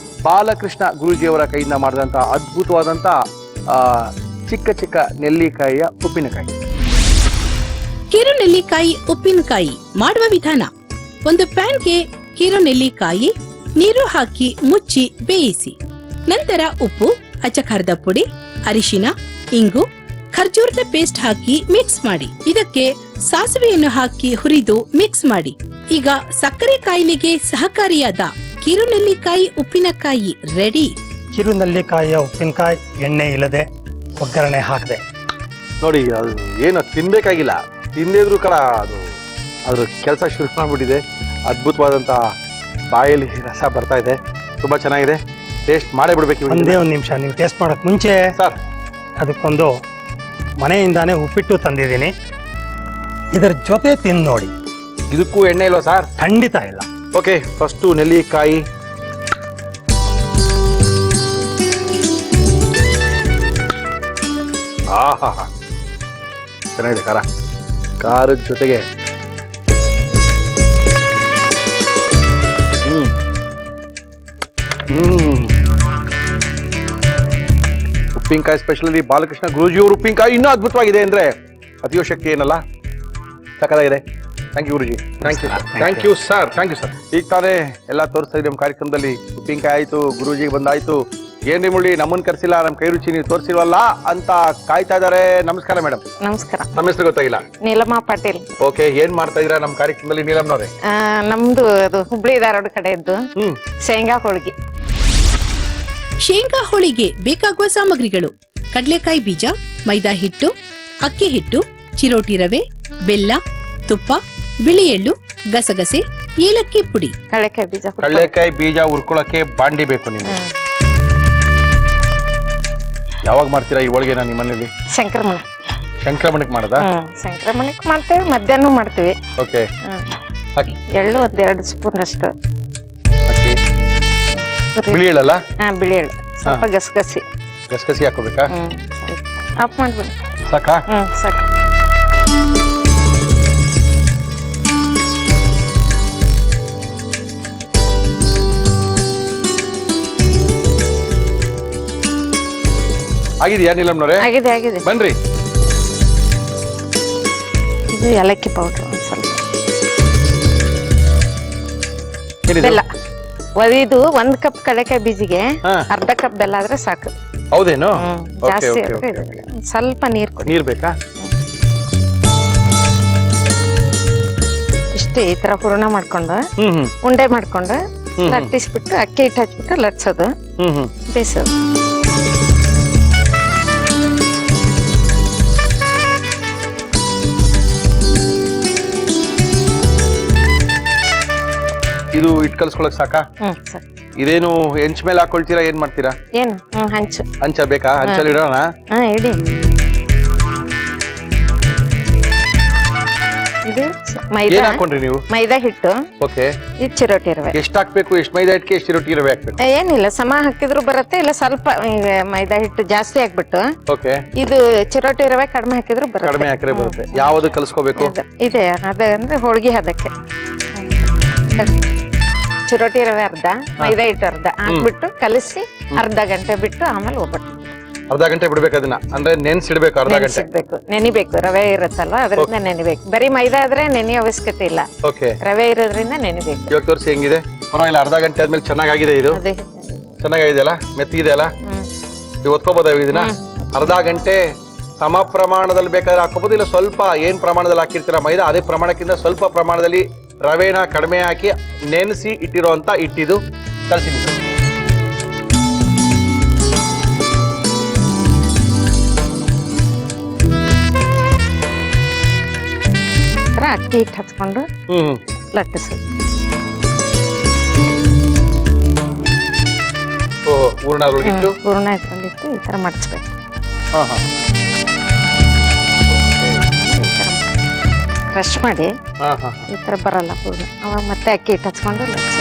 ಬಾಲಕೃಷ್ಣ ಗುರೂಜಿಯವರ ಕೈಯಿಂದ ಮಾಡಿದಂತ ಅದ್ಭುತವಾದಂತ ಚಿಕ್ಕ ನೆಲ್ಲಿಕಾಯಿಯ ಉಪ್ಪಿನಕಾಯಿ. ಕಿರು ನೆಲ್ಲಿಕಾಯಿ ಉಪ್ಪಿನಕಾಯಿ ಮಾಡುವ ವಿಧಾನ: ಒಂದು ಪ್ಯಾನ್ಗೆ ಕಿರು ನೆಲ್ಲಿಕಾಯಿ ನೀರು ಹಾಕಿ ಮುಚ್ಚಿ ಬೇಯಿಸಿ. ನಂತರ ಉಪ್ಪು, ಅಚ್ಚ ಖಾರದ ಪುಡಿ, ಅರಿಶಿನ, ಇಂಗು, ಖರ್ಜೂರದ ಪೇಸ್ಟ್ ಹಾಕಿ ಮಿಕ್ಸ್ ಮಾಡಿ. ಇದಕ್ಕೆ ಸಾಸಿವೆಯನ್ನು ಹಾಕಿ ಹುರಿದು ಮಿಕ್ಸ್ ಮಾಡಿ. ಈಗ ಸಕ್ಕರೆ ಕಾಯಿಲೆಗೆ ಸಹಕಾರಿಯಾದ ಕಿರು ನೆಲ್ಲಿಕಾಯಿ ಉಪ್ಪಿನಕಾಯಿ ರೆಡಿ. ಕಿರು ನೆಲ್ಲಿಕಾಯಿಯ ಉಪ್ಪಿನಕಾಯಿ ಎಣ್ಣೆ ಇಲ್ಲದೆ ಒಗ್ಗರಣೆ ಹಾಕದೆ ನೋಡಿ, ಅದು ಏನು ತಿನ್ಬೇಕಾಗಿಲ್ಲ, ತಿಂದಿದ್ರು ಕರ ಅದು ಅದ್ರ ಕೆಲಸ ಶುರು ಮಾಡ್ಬಿಟ್ಟಿದೆ. ಅದ್ಭುತವಾದಂತ ಬಾಯಲ್ಲಿ ರಸ ಬರ್ತಾ ಇದೆ, ತುಂಬಾ ಚೆನ್ನಾಗಿದೆ. ಟೇಸ್ಟ್ ಮಾಡೇ ಬಿಡ್ಬೇಕು. ಒಂದೇ ಒಂದು ನಿಮಿಷ, ನೀವು ಟೇಸ್ಟ್ ಮಾಡಕ್ ಮುಂಚೆ ಸರ್ ಅದಕ್ಕೊಂದು ಮನೆಯಿಂದಾನೇ ಉಪ್ಪಿಟ್ಟು ತಂದಿದ್ದೀನಿ, ಇದರ ಜೊತೆ ತಿಂದು ನೋಡಿ. ಇದಕ್ಕೂ ಎಣ್ಣೆ ಇಲ್ವಾ ಸರ್? ಖಂಡಿತ ಇಲ್ಲ. ಓಕೆ, ಫಸ್ಟು ನೆಲ್ಲಿಕಾಯಿ. ಆಹಾ, ಚೆನ್ನಾಗಿದೆ. ಖಾರದ ಜೊತೆಗೆ ಉಪ್ಪಿನಕಾಯಿ, ಸ್ಪೆಷಲಿ ಬಾಲಕೃಷ್ಣ ಗುರೂಜಿಯವರು ಉಪ್ಪಿನಕಾಯಿ ಇನ್ನೂ ಅದ್ಭುತವಾಗಿದೆ ಅಂದ್ರೆ ಅತಿಯೋಶಕ್ತಿ ಏನಲ್ಲ, ಸಕ್ಕದಾಗಿದೆ. ಥ್ಯಾಂಕ್ ಯು ಗುರುಜಿ, ಥ್ಯಾಂಕ್ ಯು ಸರ್. ಈಗ ತಾನೇ ಎಲ್ಲ ತೋರಿಸ್ತಾ ಇದ್ದೀವಿ ನಮ್ಮ ಕಾರ್ಯಕ್ರಮದಲ್ಲಿ. ಉಪ್ಪಿನಕಾಯಿ ಆಯ್ತು, ಗುರೂಜಿಗೆ ಬಂದಾಯ್ತು. ಏನ್ರಿ ಮುಳ್ಳಿ, ನಮ್ಮನ್ನ ಕರ್ಸಿಲ್ಲ, ನಮ್ಮ ಕೈ ರುಚಿ ನೀವು ತೋರಿಸಿಲ್ವಲ್ಲ ಅಂತ ಕಾಯ್ತಾ ಇದಾರೆ. ನಮಸ್ಕಾರ ಮೇಡಮ್. ನಮಸ್ಕಾರ. ನಮ್ಮ ಹೆಸರು ಗೊತ್ತಾಗಿಲ್ಲ? ನೀಲಮ್ಮ ಪಾಟೀಲ್. ಓಕೆ, ಏನ್ ಮಾಡ್ತಾ ಇದೀರಾ ನಮ್ಮ ಕಾರ್ಯಕ್ರಮದಲ್ಲಿ ನೀಲಮ್ನವ್ರೆ? ನಮ್ದು ಅದು ಹುಬ್ಳಿ ಧಾರವಾಡ ಕಡೆ ಇದ್ದು ಶೇಂಗಾ ಹೋಳಿಗೆ. ಶೇಂಗಾ ಹೋಳಿಗೆ ಬೇಕಾಗುವ ಸಾಮಗ್ರಿಗಳು: ಕಡಲೆಕಾಯಿ ಬೀಜ, ಮೈದಾ ಹಿಟ್ಟು, ಅಕ್ಕಿ ಹಿಟ್ಟು, ಚಿರೋಟಿ ರವೆ, ಬೆಲ್ಲ, ತುಪ್ಪ, ಬಿಳಿ ಎಳ್ಳು, ಗಸಗಸೆ, ಏಲಕ್ಕಿ ಪುಡಿ. ಕಡಲೆಕಾಯಿ ಬೀಜ ಹುರ್ಕೊಳಕ್ಕೆ ಬಾಂಡಿ ಬೇಕು. ನಿಮ್ಗೆ ಯಾವಾಗ ಮಾಡ್ತೀರಾ ಈ ಹೋಳಿಗೆನ ನಿಮ್ಮ ಮನೇಲಿ? ಸಂಕ್ರಮಣಕ್ಕೆ ಮಾಡದಾ? ಸಂಕ್ರಮಣಕ್ಕೆ ಮಾಡ್ತೇವೆ, ಮಧ್ಯಾಹ್ನ ಮಾಡ್ತೀವಿ. ಓಕೆ, ಎಳ್ಳು 1-2 ಸ್ಪೂನ್ ಅಷ್ಟು. ಬಿಳಿ ಎಳ್ಳಲ್ಲ? ಬಿಳಿ ಎಳ್ಳು, ಸ್ವಲ್ಪ ಗಸಗಸಿ ಹಾಕೋಬೇಕಾ? ಆಫ್ ಮಾಡ್ಬಿಡಿ. ಸಾಕಾ? ಸಾಕು. ಆಗಿದೆಯಾ ನೀಲಮ್ನವ್ರೆ? ಆಗಿದೆ. ಬನ್ರಿ. ಇದು ಏಲಕ್ಕಿ ಪೌಡರ್ ಸ್ವಲ್ಪ. ಬೆಲ್ಲ ಒದಿದು 1 ಕಪ್ ಕಡಲೆಕಾಯಿ ಬೀಜಿಗೆ ಅರ್ಧ ಕಪ್ ಬೆಲ್ಲ ಆದ್ರೆ ಸಾಕು. ಹೌದೇನು? ಜಾಸ್ತಿ ಸ್ವಲ್ಪ ನೀರ್ ಬೇಕಾ? ಇಷ್ಟೇ. ಈ ತರ ಹೂರಣ ಮಾಡ್ಕೊಂಡು ಉಂಡೆ ಮಾಡ್ಕೊಂಡು ಲಟ್ಟಿಸ್ಬಿಟ್ಟು ಅಕ್ಕಿ ಹಿಟ್ಟು ಹಚ್ಬಿಟ್ಟು ಲಟ್ಸೋದು, ಬೇಯಿಸೋದು. ಇದು ಇಟ್ ಕಲ್ಸ್ಕೊಳಕ್ ಸಾಕಾ? ಇದೇನು ಹೆಂಚ ಮೇಲೆ ಹಾಕೊಳ್ತೀರಾ, ಏನ್ ಮಾಡ್ತೀರಾ? ಏನು ಹಂಚ ಬೇಕಾ? ಹಂಚಲ್ಲಿ ಇಡೋಣ. ಇಡಿ. ಇದು ಏನ್ ಹಾಕೊಂಡ್ರಿ ನೀವು? ಮೈದಾ ಹಿಟ್ಟು. ಓಕೆ. ಇದು ಚಿರೋಟಿ ರವೆ. ಎಷ್ಟು ಹಾಕ್ಬೇಕು? ಎಷ್ಟು ಮೈದಾ ಹಿಟ್ಟಿಗೆ ಎಷ್ಟು ಚಿರೋಟಿ ರವೆ ಹಾಕ್ಬೇಕು? ಏನಿಲ್ಲ, ಸಮ ಹಾಕಿದ್ರು ಬರುತ್ತೆ, ಇಲ್ಲ ಸ್ವಲ್ಪ ಮೈದಾ ಹಿಟ್ಟು ಜಾಸ್ತಿ ಹಾಕ್ಬಿಟ್ಟು. ಓಕೆ. ಇದು ಚಿರೋಟಿ ರವೆ ಕಡಿಮೆ ಹಾಕಿದ್ರು ಬರುತ್ತೆ. ಕಡಿಮೆ ಹಾಕಿದ್ರೆ ಬರುತ್ತೆ. ಯಾವ್ದು ಕಲ್ಸ್ಕೋಬೇಕು? ಇದೆ ಅದ ಅಂದ್ರೆ ಹೋಳಿಗೆ ಹದಕ್ಕೆ. ಚಿರೋಟಿ ರವೆ ಅರ್ಧ, ಮೈದಾ ಹಿಟ್ಟು ಅರ್ಧ ಹಾಕ್ಬಿಟ್ಟು ಕಲಸಿ ಅರ್ಧ ಗಂಟೆ ಬಿಟ್ಟು ಆಮೇಲೆ ಒಬ್ಬಟ್ಟು. ಅರ್ಧ ಗಂಟೆ ಬಿಡ್ಬೇಕು ಅದನ್ನ, ಅಂದ್ರೆ ನೆನ್ಸಿಡ್ಬೇಕು. ಅರ್ಧ ಗಂಟೆ ನೆನಿಬೇಕು. ರವೆ ಇರುತ್ತಲ್ವಾ, ಅದರಿಂದ ನೆನಿಬೇಕು. ಬರೀ ಮೈದಾ ಆದ್ರೆ ನೆನೆಯ ಅವಶ್ಯಕತೆ ಇಲ್ಲ. ಓಕೆ. ರವೆ ಇರೋದ್ರಿಂದ ನೆನಿಬೇಕು. ಇವಾಗ ತೋರಿಸಿ ಹೆಂಗಿದೆ. ಪರವಾಗಿಲ್ಲ, ಅರ್ಧ ಗಂಟೆ ಆದ್ಮೇಲೆ ಚೆನ್ನಾಗಿದೆ. ಇದು ಅದೇ ಚೆನ್ನಾಗಿದೆಯಲ್ಲ, ಮೆತ್ತಿದೆಯಲ್ಲ, ನೀವು ಒತ್ಕೋಬೋದ ಇದನ್ನ. ಅರ್ಧ ಗಂಟೆ ಸಮ ಪ್ರಮಾಣದಲ್ಲಿ ಬೇಕಾದ್ರೆ ಹಾಕೋಬಹುದು, ಇಲ್ಲ ಸ್ವಲ್ಪ ಏನ್ ಪ್ರಮಾಣದಲ್ಲಿ ಹಾಕಿರ್ತೀರ ಮೈದಾ ಅದೇ ಪ್ರಮಾಣಕ್ಕಿಂತ ಸ್ವಲ್ಪ ಪ್ರಮಾಣದಲ್ಲಿ ರವೆನ ಕಡಿಮೆ ಹಾಕಿ ನೆನೆಸಿ ಇಟ್ಟಿರುವಂತ ಹಿಟ್ಟಿದು ಕಲಸಿ. ಅಕ್ಕಿ ಹಿಟ್ಟು ಹಚ್ಕೊಂಡು ಲಟ್ಟಿಸಿ. ಹೂರ್ಣ ಇಟ್ಟು ಹೂರ್ಣ ಇಟ್ಕೊಂಡಿಟ್ಟು ಈ ತರ ಮಡಚ್ಬೇಕು. ಕ್ರಶ್ ಮಾಡಿ ಈ ತರ ಬರಲ್ಲ ಹೂರ್ಣ, ಅವಾಗ ಮತ್ತೆ ಅಕ್ಕಿ ಹಿಟ್ಟು ಹಚ್ಕೊಂಡು ಲಟ್ಟಿಸಿ.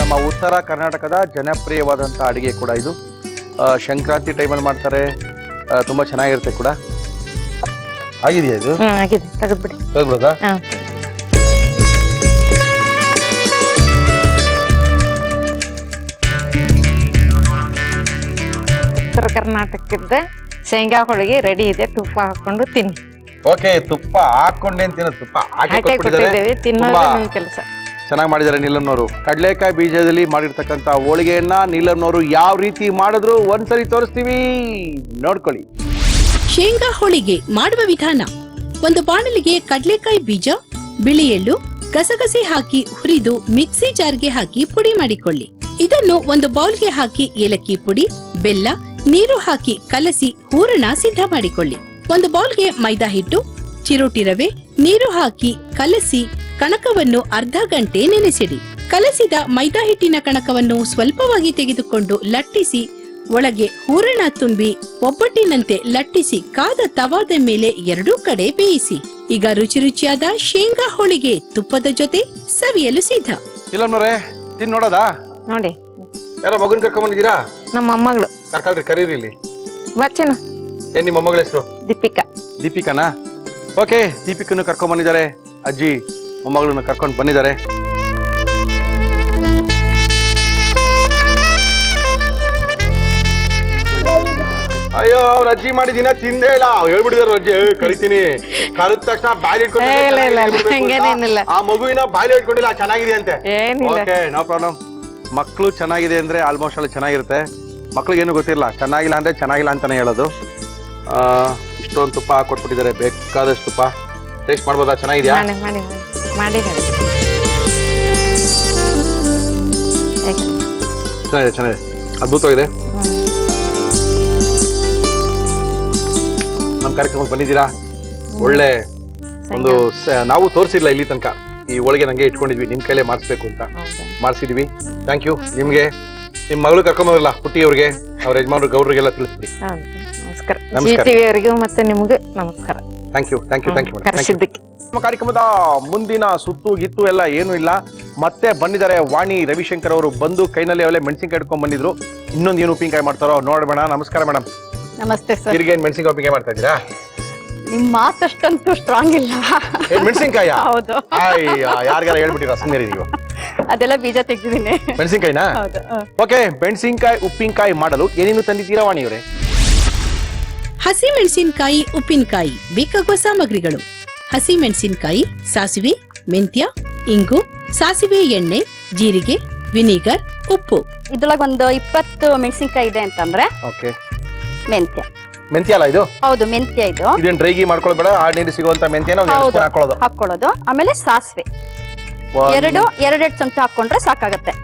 ನಮ್ಮ ಉತ್ತರ ಕರ್ನಾಟಕದ ಜನಪ್ರಿಯವಾದಂತ ಅಡಿಗೆ ಕೂಡ ಇದು. ಸಂಕ್ರಾಂತಿ ಟೈಮಲ್ಲಿ ಮಾಡ್ತಾರೆ, ತುಂಬಾ ಚೆನ್ನಾಗಿರುತ್ತೆ ಕೂಡ. ಆಗಿದೆಯಾ ಇದು? ಆಗಿದೆ, ತೆಗೆದ್ಬಿಡಿ. ತೆಗೆದ್ಬಿಡೋದಾ? ಉತ್ತರ ಕರ್ನಾಟಕದ ಶೇಂಗಾ ಹೋಳಿಗೆ ರೆಡಿ ಇದೆ, ತುಪ್ಪ ಹಾಕೊಂಡು ತಿನ್ನಿ. ಓಕೆ, ತುಪ್ಪ ಹಾಕೊಂಡೇನ್ ತಿನ್ನೋದು? ತುಪ್ಪ ಹಾಕಿ ಕೊಟ್ಟಿದ್ದೇವೆ, ತಿನ್ನೋದು ಕೆಲಸ. ಚೆನ್ನಾಗಿ ಮಾಡಿದ್ದಾರೆ ನೀಲಮ್ನವರು. ಕಡಲೆಕಾಯಿ ಬೀಜದಲ್ಲಿ ಮಾಡಿರ್ತಕ್ಕಂಥ ಹೋಳಿಗೆಯನ್ನ ನೀಲಮ್ನವರು ಯಾವ ರೀತಿ ಮಾಡಿದ್ರು ಒಂದ್ಸರಿ ತೋರಿಸ್ತೀವಿ, ನೋಡ್ಕೊಳ್ಳಿ. ಶೇಂಗಾ ಹೋಳಿಗೆ ಮಾಡುವ ವಿಧಾನ: ಒಂದು ಬಾಣಲಿಗೆ ಕಡಲೆಕಾಯಿ ಬೀಜ, ಬಿಳಿ ಎಳ್ಳು, ಗಸಗಸೆ ಹಾಕಿ ಹುರಿದು ಮಿಕ್ಸಿ ಜಾರ್ಗೆ ಹಾಕಿ ಪುಡಿ ಮಾಡಿಕೊಳ್ಳಿ. ಇದನ್ನು ಒಂದು ಬೌಲ್ಗೆ ಹಾಕಿ ಏಲಕ್ಕಿ ಪುಡಿ, ಬೆಲ್ಲ, ನೀರು ಹಾಕಿ ಕಲಸಿ ಹೂರಣ ಸಿದ್ಧ ಮಾಡಿಕೊಳ್ಳಿ. ಒಂದು ಬೌಲ್ಗೆ ಮೈದಾ ಹಿಟ್ಟು, ಚಿರೋಟಿ ರವೆ, ನೀರು ಹಾಕಿ ಕಲಸಿ ಕಣಕವನ್ನು ಅರ್ಧ ಗಂಟೆ ನೆನೆಸಿಡಿ. ಕಲಸಿದ ಮೈದಾ ಹಿಟ್ಟಿನ ಕಣಕವನ್ನು ಸ್ವಲ್ಪವಾಗಿ ತೆಗೆದುಕೊಂಡು ಲಟ್ಟಿಸಿ ಒಳಗೆ ಹೂರಣ ತುಂಬಿ ಒಬ್ಬಟ್ಟಿನಂತೆ ಲಟ್ಟಿಸಿ ಕಾದ ತವಾದ ಮೇಲೆ ಎರಡೂ ಕಡೆ ಬೇಯಿಸಿ. ಈಗ ರುಚಿ ರುಚಿಯಾದ ಶೇಂಗಾ ಹೋಳಿಗೆ ತುಪ್ಪದ ಜೊತೆ ಸವಿಯಲು ಸಿದ್ಧ. ನೀಲಮ್ನವರೇ, ತಿನ್ ನೋಡೋದಾ? ನೋಡಿ, ಯಾರೋ ಮಗನ್ ಕರ್ಕೊಂಡ್ ಬಂದಿದ್ದೀರಾ? ನಮ್ಮ ಮೊಮ್ಮಗಳು. ಕರ್ಕಲ್ರಿ, ಕರೀರಿ ಇಲ್ಲಿ. ಬಚ್ಚನ. ಏನ್ ನಿಮ್ಮ ಮೊಮ್ಮಗಳ ಹೆಸರು? ದೀಪಿಕಾ. ದೀಪಿಕಾನಾ? ಓಕೆ, ದೀಪಿಕನ್ನು ಕರ್ಕೊಂಡ್ ಬಂದಿದ್ದಾರೆ. ಅಜ್ಜಿ ಮೊಮ್ಮಗಳನ್ನ ಕರ್ಕೊಂಡು ಬಂದಿದ್ದಾರೆ. ಅಯ್ಯೋ, ಅವ್ರ ಅಜ್ಜಿ ಮಾಡಿದಿನ ತಿಂದೇ ಇಲ್ಲ, ಹೇಳ್ಬಿಡಿದಾರ ಅಜ್ಜಿ. ಕರಿತೀನಿ, ಕರೆದ ತಕ್ಷಣ ಬಾಯ್ಲಿ ಇಟ್ಕೊಂಡು ಆ ಮಗುವಿನ ಬಾಯ್ಲಿ ಇಟ್ಕೊಂಡಿಲ್ಲ, ಚೆನ್ನಾಗಿದೆ ಅಂತೆ. Okay, no problem. ಮಕ್ಳು ಚೆನ್ನಾಗಿದೆ ಅಂದ್ರೆ ಆಲ್ಮೋಸ್ಟ್ ಅಲ್ಲಿ ಚೆನ್ನಾಗಿರುತ್ತೆ. ಮಕ್ಳಿಗೇನು ಗೊತ್ತಿಲ್ಲ, ಚೆನ್ನಾಗಿಲ್ಲ ಅಂದ್ರೆ ಚೆನ್ನಾಗಿಲ್ಲ ಅಂತಾನೆ ಹೇಳೋದು. ಇಷ್ಟೊಂದು ತುಪ್ಪ ಹಾಕೊಟ್ಬಿಟ್ಟಿದ್ದಾರೆ, ಬೇಕಾದಷ್ಟು ತುಪ್ಪ. ಟೇಸ್ಟ್ ಮಾಡ್ಬೋದಾ? ಚೆನ್ನಾಗಿದ್ಯಾ? ಚೆನ್ನಾಗಿದೆ, ಚೆನ್ನಾಗಿದೆ, ಅದ್ಭುತವಾಗಿದೆ. ನಮ್ಮ ಕಾರ್ಯಕ್ರಮಕ್ಕೆ ಬಂದಿದ್ದೀರಾ, ಒಳ್ಳೆ ಒಂದು ನಾವು ತೋರಿಸಿಲ್ಲ ಇಲ್ಲಿ ತನಕ. ಈ ಹೋಳಿಗೆ ನಂಗೆ ಇಟ್ಕೊಂಡಿದ್ವಿ, ನಿಮ್ ಕೈಲೇ ಮಾಡಿಸ್ಬೇಕು ಅಂತ ಮಾಡಿಸಿದ್ವಿ. Thank you. ನಿಮ್ಗೆ ನಿಮ್ ಮಗಳು ಕರ್ಕೊಂಬರಲ್ಲ ಪುಟ್ಟಿ ಅವ್ರಿಗೆ, ಅವ್ರ ಯಜಮಾನ್ರು ಗೌಡ್ರಿಗೆಲ್ಲ ತಿಳಿಸ್ಬಿಡಿ. ನಮಸ್ಕಾರ. ಮತ್ತೆ ನಿಮ್ಗೆ ನಮಸ್ಕಾರ. Thank you, thank you, thank you. ನಮ್ಮ ಕಾರ್ಯಕ್ರಮದ ಮುಂದಿನ ಸುತ್ತು ಗಿತ್ತು ಎಲ್ಲ ಏನು ಇಲ್ಲ, ಮತ್ತೆ ಬಂದಿದ್ದಾರೆ ವಾಣಿ ರವಿಶಂಕರ್ ಅವರು. ಬಂದು ಕೈನಲ್ಲಿ ಅವಳೆ ಮೆಣಸಿನ್ಕಾಯಿ ಇಟ್ಕೊಂಡ್ ಬಂದಿದ್ರು. ಇನ್ನೊಂದು ಏನು ಉಪ್ಪಿನಕಾಯಿ ಮಾಡ್ತಾರೋ ನೋಡ್ಬೇಡ. ನಮಸ್ಕಾರ ಮೇಡಮ್. ನಮಸ್ತೆ ಸರ್. ತಿರ್ಗಿ ಏನ್ ಮೆಣಸಿನ್ಕಾಯಿ ಉಪ್ಪಿನಕಾಯಿ ಮಾಡ್ತಾ ಇದ್ದೀರಾ? ನಿಮ್ ಮಾತಷ್ಟಂತೂ ಸ್ಟ್ರಾಂಗ್ ಇಲ್ಲ. ಮೆಣಸಿನ್ಕಾಯ? ಹೌದು. ಯಾರಿಗಾರ ಹೇಳ್ಬಿಟ್ಟಿರ ಸುಮ್ಮನೆ ನೀವು? ಅದೆಲ್ಲ ಬೀಜ ತೆಗ್ದಿದ್ದೀನಿ. ಮೆಣಸಿನ್ಕಾಯಿನಾ? ಓಕೆ, ಮೆಣಸಿನ್ಕಾಯಿ ಉಪ್ಪಿನಕಾಯಿ ಮಾಡಲು ಏನೇನು ತಂದಿದ್ದೀರಾ ವಾಣಿಯವರೇ? ಹಸಿ ಮೆಣಸಿನಕಾಯಿ ಉಪ್ಪಿನಕಾಯಿ ಬೇಕಾಗುವ ಸಾಮಗ್ರಿಗಳು: ಹಸಿ ಮೆಣಸಿನಕಾಯಿ, ಸಾಸಿವೆ, ಮೆಂತ್ಯ, ಇಂಗು, ಸಾಸಿವೆ ಎಣ್ಣೆ, ಜೀರಿಗೆ, ವಿನಿಗರ್, ಉಪ್ಪು. ಇದ್ರೊಳಗೆ ಒಂದು 20 ಮೆಣಸಿನ್ಕಾಯಿ ಇದೆ ಅಂತಂದ್ರೆ ಓಕೆ. ಮೆಂತ್ಯ. ಮೆಂತ್ಯ ಅಲ್ಲ ಇದು? ಹೌದು, ಮೆಂತ್ಯ. ಇದು ಇದನ್ನ ಡ್ರೈಗಿ ಮಾಡ್ಕೊಳ್ಳೋದು ಬೇಡ, ಆರ್ಡಿನರಿ ಸಿಗುವಂತ ಮೆಂತ್ಯನ ಹಾಕೊಳ್ಳೋದು. ಆಮೇಲೆ ಸಾಸಿವೆ ಎರಡು ಚಮಚ ಹಾಕೊಂಡ್ರೆ ಸಾಕಾಗತ್ತೆ.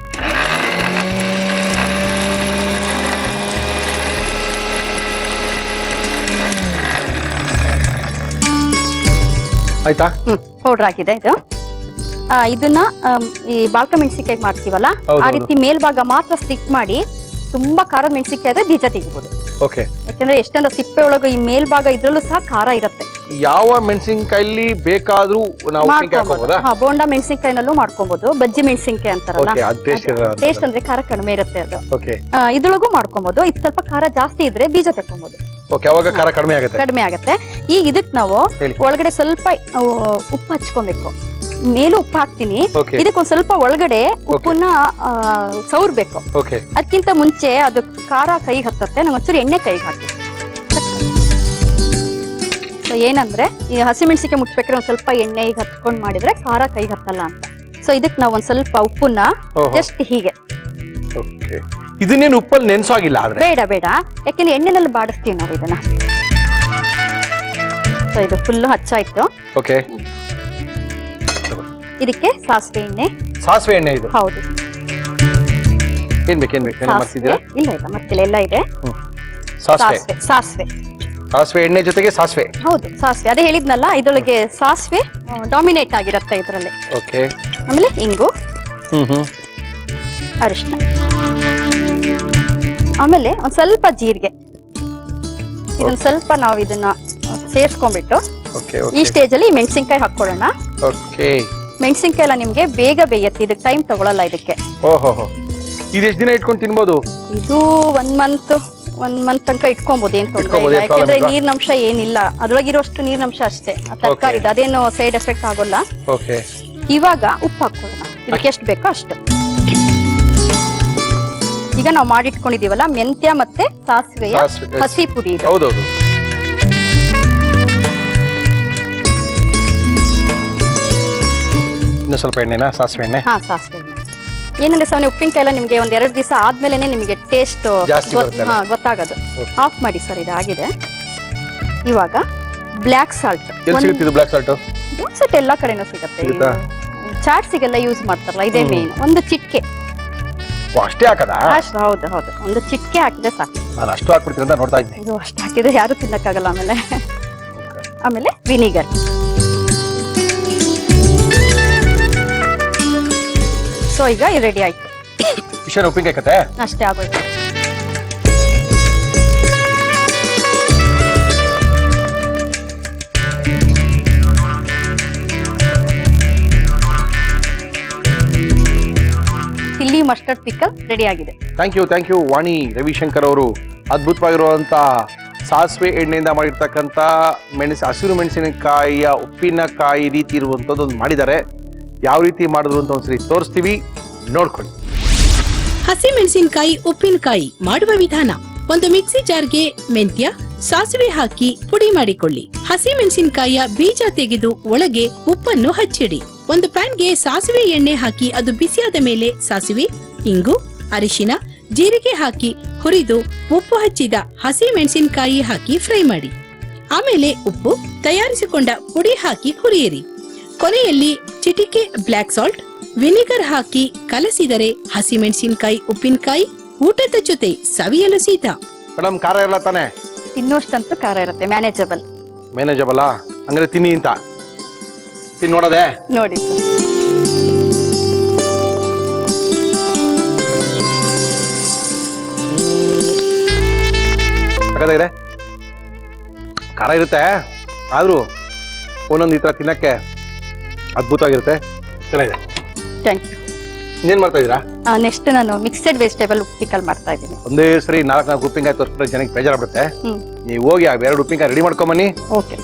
ಆಯ್ತಾ? ಪೌಡರ್ ಆಗಿದೆ ಇದು. ಇದನ್ನ ಈ ಬಾಳ್ಕ ಮೆಣಸಿನ್ಕಾಯಿ ಮಾಡ್ತೀವಲ್ಲ, ಆ ರೀತಿ ಮೇಲ್ಭಾಗ ಮಾತ್ರ ಸ್ಟಿಕ್ ಮಾಡಿ ತುಂಬಾ ಖಾರದ ಮೆಣಸಿನ್ಕಾಯಿ ಆದ್ರೆ ಬೀಜ ತೆಗಿಬಹುದು. ಓಕೆ. ಯಾಕಂದ್ರೆ ಎಷ್ಟಂದ್ರೆ ಸಿಪ್ಪೆ ಒಳಗೆ ಈ ಮೇಲ್ಭಾಗ ಇದ್ರಲ್ಲೂ ಸಹ ಖಾರ ಇರುತ್ತೆ. ಯಾವ ಮೆಣಸಿನಕಾಯಲ್ಲಿ ಬೇಕಾದ್ರೂ ನಾವು ಹಾಕಬಹುದಾ? ಬೋಂಡಾ ಮೆಣಸಿನಕಾಯಿನಲ್ಲೂ ಮಾಡ್ಕೊಬಹುದು. ಬಜ್ಜಿ ಮೆಣಸಿನಕಾಯಿ ಅಂತಾರಲ್ಲ, ಟೇಸ್ಟ್ ಅಂದ್ರೆ ಖಾರ ಕಡಿಮೆ ಇರುತ್ತೆ ಅದು. ಇದ್ರೊಳಗೂ ಮಾಡ್ಕೊಬಹುದು. ಇದು ಸ್ವಲ್ಪ ಖಾರ ಜಾಸ್ತಿ ಇದ್ರೆ ಬೀಜ ತಕ್ಕೊಬಹುದು. ಅವಾಗ ಖಾರ ಕಡಿಮೆ ಆಗುತ್ತೆ. ಈಗ ಇದಕ್ ನಾವು ಒಳಗಡೆ ಸ್ವಲ್ಪ ಉಪ್ಪು ಹಚ್ಕೊಬೇಕು. ಮೇಲೂ ಉಪ್ಪು ಹಾಕ್ತೀನಿ. Okay. ಇದಕ್ಕೊಂದ್ ಸ್ವಲ್ಪ ಒಳಗಡೆ ಉಪ್ಪನ್ನ ಸೌರ್ಬೇಕು. ಓಕೆ. ಅದಕ್ಕಿಂತ ಮುಂಚೆ ಅದು ಖಾರ ಕೈಗೆ ಹತ್ತತ್ತೆ, ನಂಗೆ ಒಂಚೂರು ಎಣ್ಣೆ ಕೈಗೆ ಹಾಕಿ. ಸೊ ಏನಂದ್ರೆ ಈ ಹಸಿಮೆಣಸಿಗೆ ಮುಟ್ಬೇಕಾದ್ರೆ ಒಂದ್ ಸ್ವಲ್ಪ ಎಣ್ಣೆ ಈಗ ಹತ್ಕೊಂಡ್ ಮಾಡಿದ್ರೆ ಖಾರ ಕೈಗೆ ಹತ್ತಲ್ಲ ಅಂತ. ಸೊ ಇದಕ್ ನಾವ್ ಒಂದ್ ಸ್ವಲ್ಪ ಉಪ್ಪನ್ನ ಜಸ್ಟ್ ಹೀಗೆ. ಓಕೆ. ಇದನ್ನೇನು ಉಪ್ಪಲ್ಲಿ ನೆನ್ಸೋ ಆಗಿಲ್ಲ ಆದ್ರೆ? ಬೇಡ, ಯಾಕೆಂದ್ರೆ ಎಣ್ಣೆನಲ್ಲಿ ಬಾಡಿಸ್ತೀವಿ ನಾವು ಇದನ್ನ. ಸೊ ಇದು ಫುಲ್ ಹಚ್ಚಾಯ್ತು. ಓಕೆ. ಇದಕ್ಕೆ ಸಾಸಿವೆ ಎಣ್ಣೆ ಇದು? ಹೌದು. ಏನ್ ಬೇಕು ಮಾಡ್ತಿದ್ದೀರಾ? ಇಲ್ಲ ಮತ್ತಿಲ್ಲ, ಎಲ್ಲ ಇದೆ. ಸಾಸಿವೆ ಎಣ್ಣೆ ಜೊತೆಗೆ ಸಾಸಿವೆ? ಹೌದು, ಸಾಸಿವೆ. ಅದೇ ಹೇಳಿದ್ನಲ್ಲ, ಇದರೊಳಗೆ ಸಾಸಿವೆ ಡಾಮಿನೇಟ್ ಆಗಿರುತ್ತೆ ಇದರಲ್ಲಿ. ಓಕೆ. ಆಮೇಲೆ ಇಂಗು, ಅರಿಶಿನ, ಆಮೇಲೆ ಒಂದ್ ಸ್ವಲ್ಪ ಜೀರಿಗೆ. ಇದನ್ನ ಸ್ವಲ್ಪ ನಾವು ಇದನ್ನ ಸೇರ್ಸ್ಕೊಂಡ್ಬಿಟ್ಟು ಈ ಸ್ಟೇಜ್ ಅಲ್ಲಿ ಮೆಣಸಿನ್ಕಾಯಿ ಹಾಕೊಳ್ಳೋಣ. ಮೆಣಸಿನ್ಕಾಯಿ ಎಲ್ಲ ನಿಮ್ಗೆ ಬೇಗ ಬೇಯತ್ತೆ, ಇದಕ್ಕೆ ಟೈಮ್ ತಗೊಳಲ್ಲ ಇದಕ್ಕೆ. ಇದು ಎಷ್ಟು ದಿನ ಇಟ್ಕೊಂಡು ತಿನ್ಬೋದು? ಇದು ಒನ್ ಮಂತ್ ತನಕ ಇಟ್ಕೊಬಹುದು, ಏನ್ ತೊಂದ್ರೆ ಇಲ್ಲ. ಯಾಕಂದ್ರೆ ನೀರಿನಂಶ ಏನಿಲ್ಲ, ಅದ್ರೊಳಗಿರೋಷ್ಟು ನೀರಿನಂಶ ಅಷ್ಟೇ. ತರಕಾರಿ ಅದೇನು ಸೈಡ್ ಎಫೆಕ್ಟ್ ಆಗೋಲ್ಲ. ಇವಾಗ ಉಪ್ಪು ಹಾಕೊಳ್ಳೋಣ, ಇದಕ್ಕೆ ಎಷ್ಟು ಬೇಕೋ ಅಷ್ಟು. ಈಗ ನಾವು ಮಾಡಿಟ್ಕೊಂಡಿದೀವಲ್ಲ ಮೆಂತ್ಯ ಮತ್ತೆ ಸಾಸಿವೆಯ ಹಸಿ ಪುಡಿ. ಹೌದೌದು. ಇನ್ನು ಸ್ವಲ್ಪ ಎಣ್ಣೆನಾ? ಸಾಸಿವೆ ಎಣ್ಣೆ? ಹಾ, ಸಾಸಿವೆ ಎಣ್ಣೆ. ಏನಂದ್ರೆ ಸಾವನೆ ಉಪ್ಪಿನಕಾಯಿ ಎಲ್ಲ ನಿಮ್ಗೆ ಒಂದ್ 2 ದಿವಸ ಆದ್ಮೇಲೆ ನಿಮಗೆ ಟೇಸ್ಟ್ ಗೊತ್ತಾಗೋದು. ಆಫ್ ಮಾಡಿ ಸರ್, ಇದಾಗಿದೆ. ಇವಾಗ ಬ್ಲಾಕ್ ಸಾಲ್ಟ್. ಬ್ಲಾಕ್ ಸಾಲ್ಟ್ ಎಲ್ಲಾ ಕಡೆನೂ ಸಿಗುತ್ತೆ, ಚಾಟ್ಸಿಗೆಲ್ಲ ಯೂಸ್ ಮಾಡ್ತಾರಲ್ಲ, ಇದೇ ಮೇನ್. ಒಂದು ಚಿಟಿಕೆ ಅಷ್ಟೇ ಹಾಕದ? ಹೌದು, ಒಂದು ಚಿಟಿಕೆ ಹಾಕಿದ್ರೆ ಸಾಕು. ನಾನು ಅಷ್ಟು ಹಾಕ್ಬಿಡ್ತೀನಿ ಅಂತ ನೋಡ್ತಾ ಇದ್ದೀನಿ. ಇದು ಅಷ್ಟು ಹಾಕಿದ್ರೆ ಯಾರು ತಿನ್ನಕ್ಕಾಗಲ್ಲ. ಆಮೇಲೆ ವಿನಿಗರ್. ಸೊ ಈಗ ರೆಡಿ ಆಯ್ತು. ಉಪ್ಪಿನಕಾಯಿ ಕತೆ ಅಷ್ಟೇ ಆಗೋಯ್ತು. ಚಿಲ್ಲಿ ಮಸ್ಟರ್ಡ್ ಪಿಕಲ್ ರೆಡಿ ಆಗಿದೆ. ಥ್ಯಾಂಕ್ ಯು ವಾಣಿ ರವಿಶಂಕರ್ ಅವರು. ಅದ್ಭುತವಾಗಿರುವಂತ ಸಾಸಿವೆ ಎಣ್ಣೆಯಿಂದ ಮಾಡಿರ್ತಕ್ಕಂಥ ಹಸಿರು ಮೆಣಸಿನಕಾಯಿಯ ಉಪ್ಪಿನಕಾಯಿ ರೀತಿ ಇರುವಂತದ್ದು ಒಂದು ಮಾಡಿದ್ದಾರೆ. ಯಾವ ರೀತಿ ಮಾಡಿದ್ರು ಅಂತ ಒಂದ್ಸರಿ ತೋರಿಸ್ತೀವಿ, ನೋಡ್ಕೊಳ್ಳಿ. ಹಸಿ ಮೆಣಸಿನಕಾಯಿ ಉಪ್ಪಿನಕಾಯಿ ಮಾಡುವ ವಿಧಾನ: ಒಂದು ಮಿಕ್ಸಿ ಜಾರ್ಗೆ ಮೆಂತ್ಯ, ಸಾಸಿವೆ ಹಾಕಿ ಪುಡಿ ಮಾಡಿಕೊಳ್ಳಿ. ಹಸಿ ಮೆಣಸಿನಕಾಯಿಯ ಬೀಜ ತೆಗೆದು ಒಳಗೆ ಉಪ್ಪನ್ನು ಹಚ್ಚಿಡಿ. ಒಂದು ಪ್ಯಾನ್ಗೆ ಸಾಸಿವೆ ಎಣ್ಣೆ ಹಾಕಿ ಅದು ಬಿಸಿಯಾದ ಮೇಲೆ ಸಾಸಿವೆ, ಇಂಗು, ಅರಿಶಿನ, ಜೀರಿಗೆ ಹಾಕಿ ಹುರಿದು ಉಪ್ಪು ಹಚ್ಚಿದ ಹಸಿ ಮೆಣಸಿನಕಾಯಿ ಹಾಕಿ ಫ್ರೈ ಮಾಡಿ. ಆಮೇಲೆ ಉಪ್ಪು, ತಯಾರಿಸಿಕೊಂಡ ಪುಡಿ ಹಾಕಿ ಹುರಿಯಿರಿ. ಕೊನೆಯಲ್ಲಿ ಚಿಟಿಕೆ ಬ್ಲಾಕ್ ಸಾಲ್ಟ್, ವಿನಿಗರ್ ಹಾಕಿ ಕಲಸಿದರೆ ಹಸಿ ಮೆಣಸಿನಕಾಯಿ ಉಪ್ಪಿನಕಾಯಿ ಊಟದ ಜೊತೆ ಸವಿಯಲು ಸಿದ್ಧ. ಮೇಡಮ್, ಖಾರ ಇಲ್ಲ ತಾನೆ? ಇನ್ನಷ್ಟಂತೂ ಖಾರ ಇರುತ್ತೆ, ಮ್ಯಾನೇಜಬಲ್. ಅಂದ್ರೆ ತಿನ್ನಿ ಅಂತ ನೋಡದೆ ನೋಡಿ. ಖಾರ ಇರುತ್ತೆ, ಆದ್ರೂ ಒಂದೊಂದು ಈ ತರ ತಿನ್ನಕ್ಕೆ ಅದ್ಭುತವಾಗಿರುತ್ತೆ, ಚೆನ್ನಾಗಿದೆ. Thank you. ಇನ್ನೇನ್ ಮಾಡ್ತಾ ಇದೀರಾ? ನೆಕ್ಸ್ಟ್ ನಾನು ಮಿಕ್ಸೆಡ್ ವೆಜಿಟೇಬಲ್ ಉಪ್ಪಿನಕಾಯಿ ಮಾಡ್ತಾ ಇದ್ದೀನಿ. ಒಂದೇ ಸರಿ 4 ಉಪ್ಪಿನಕಾಯಿ ತೋರಿಸ್ಬಿಟ್ರೆ ಜನಕ್ಕೆ ಬೇಜಾರಾಗ್ಬಿಡುತ್ತೆ. ನೀವು ಹೋಗಿ ಆ 2 ಉಪ್ಪಿನಕಾಯಿ ರೆಡಿ ಮಾಡ್ಕೊಂಬನ್ನಿ. ಓಕೆ.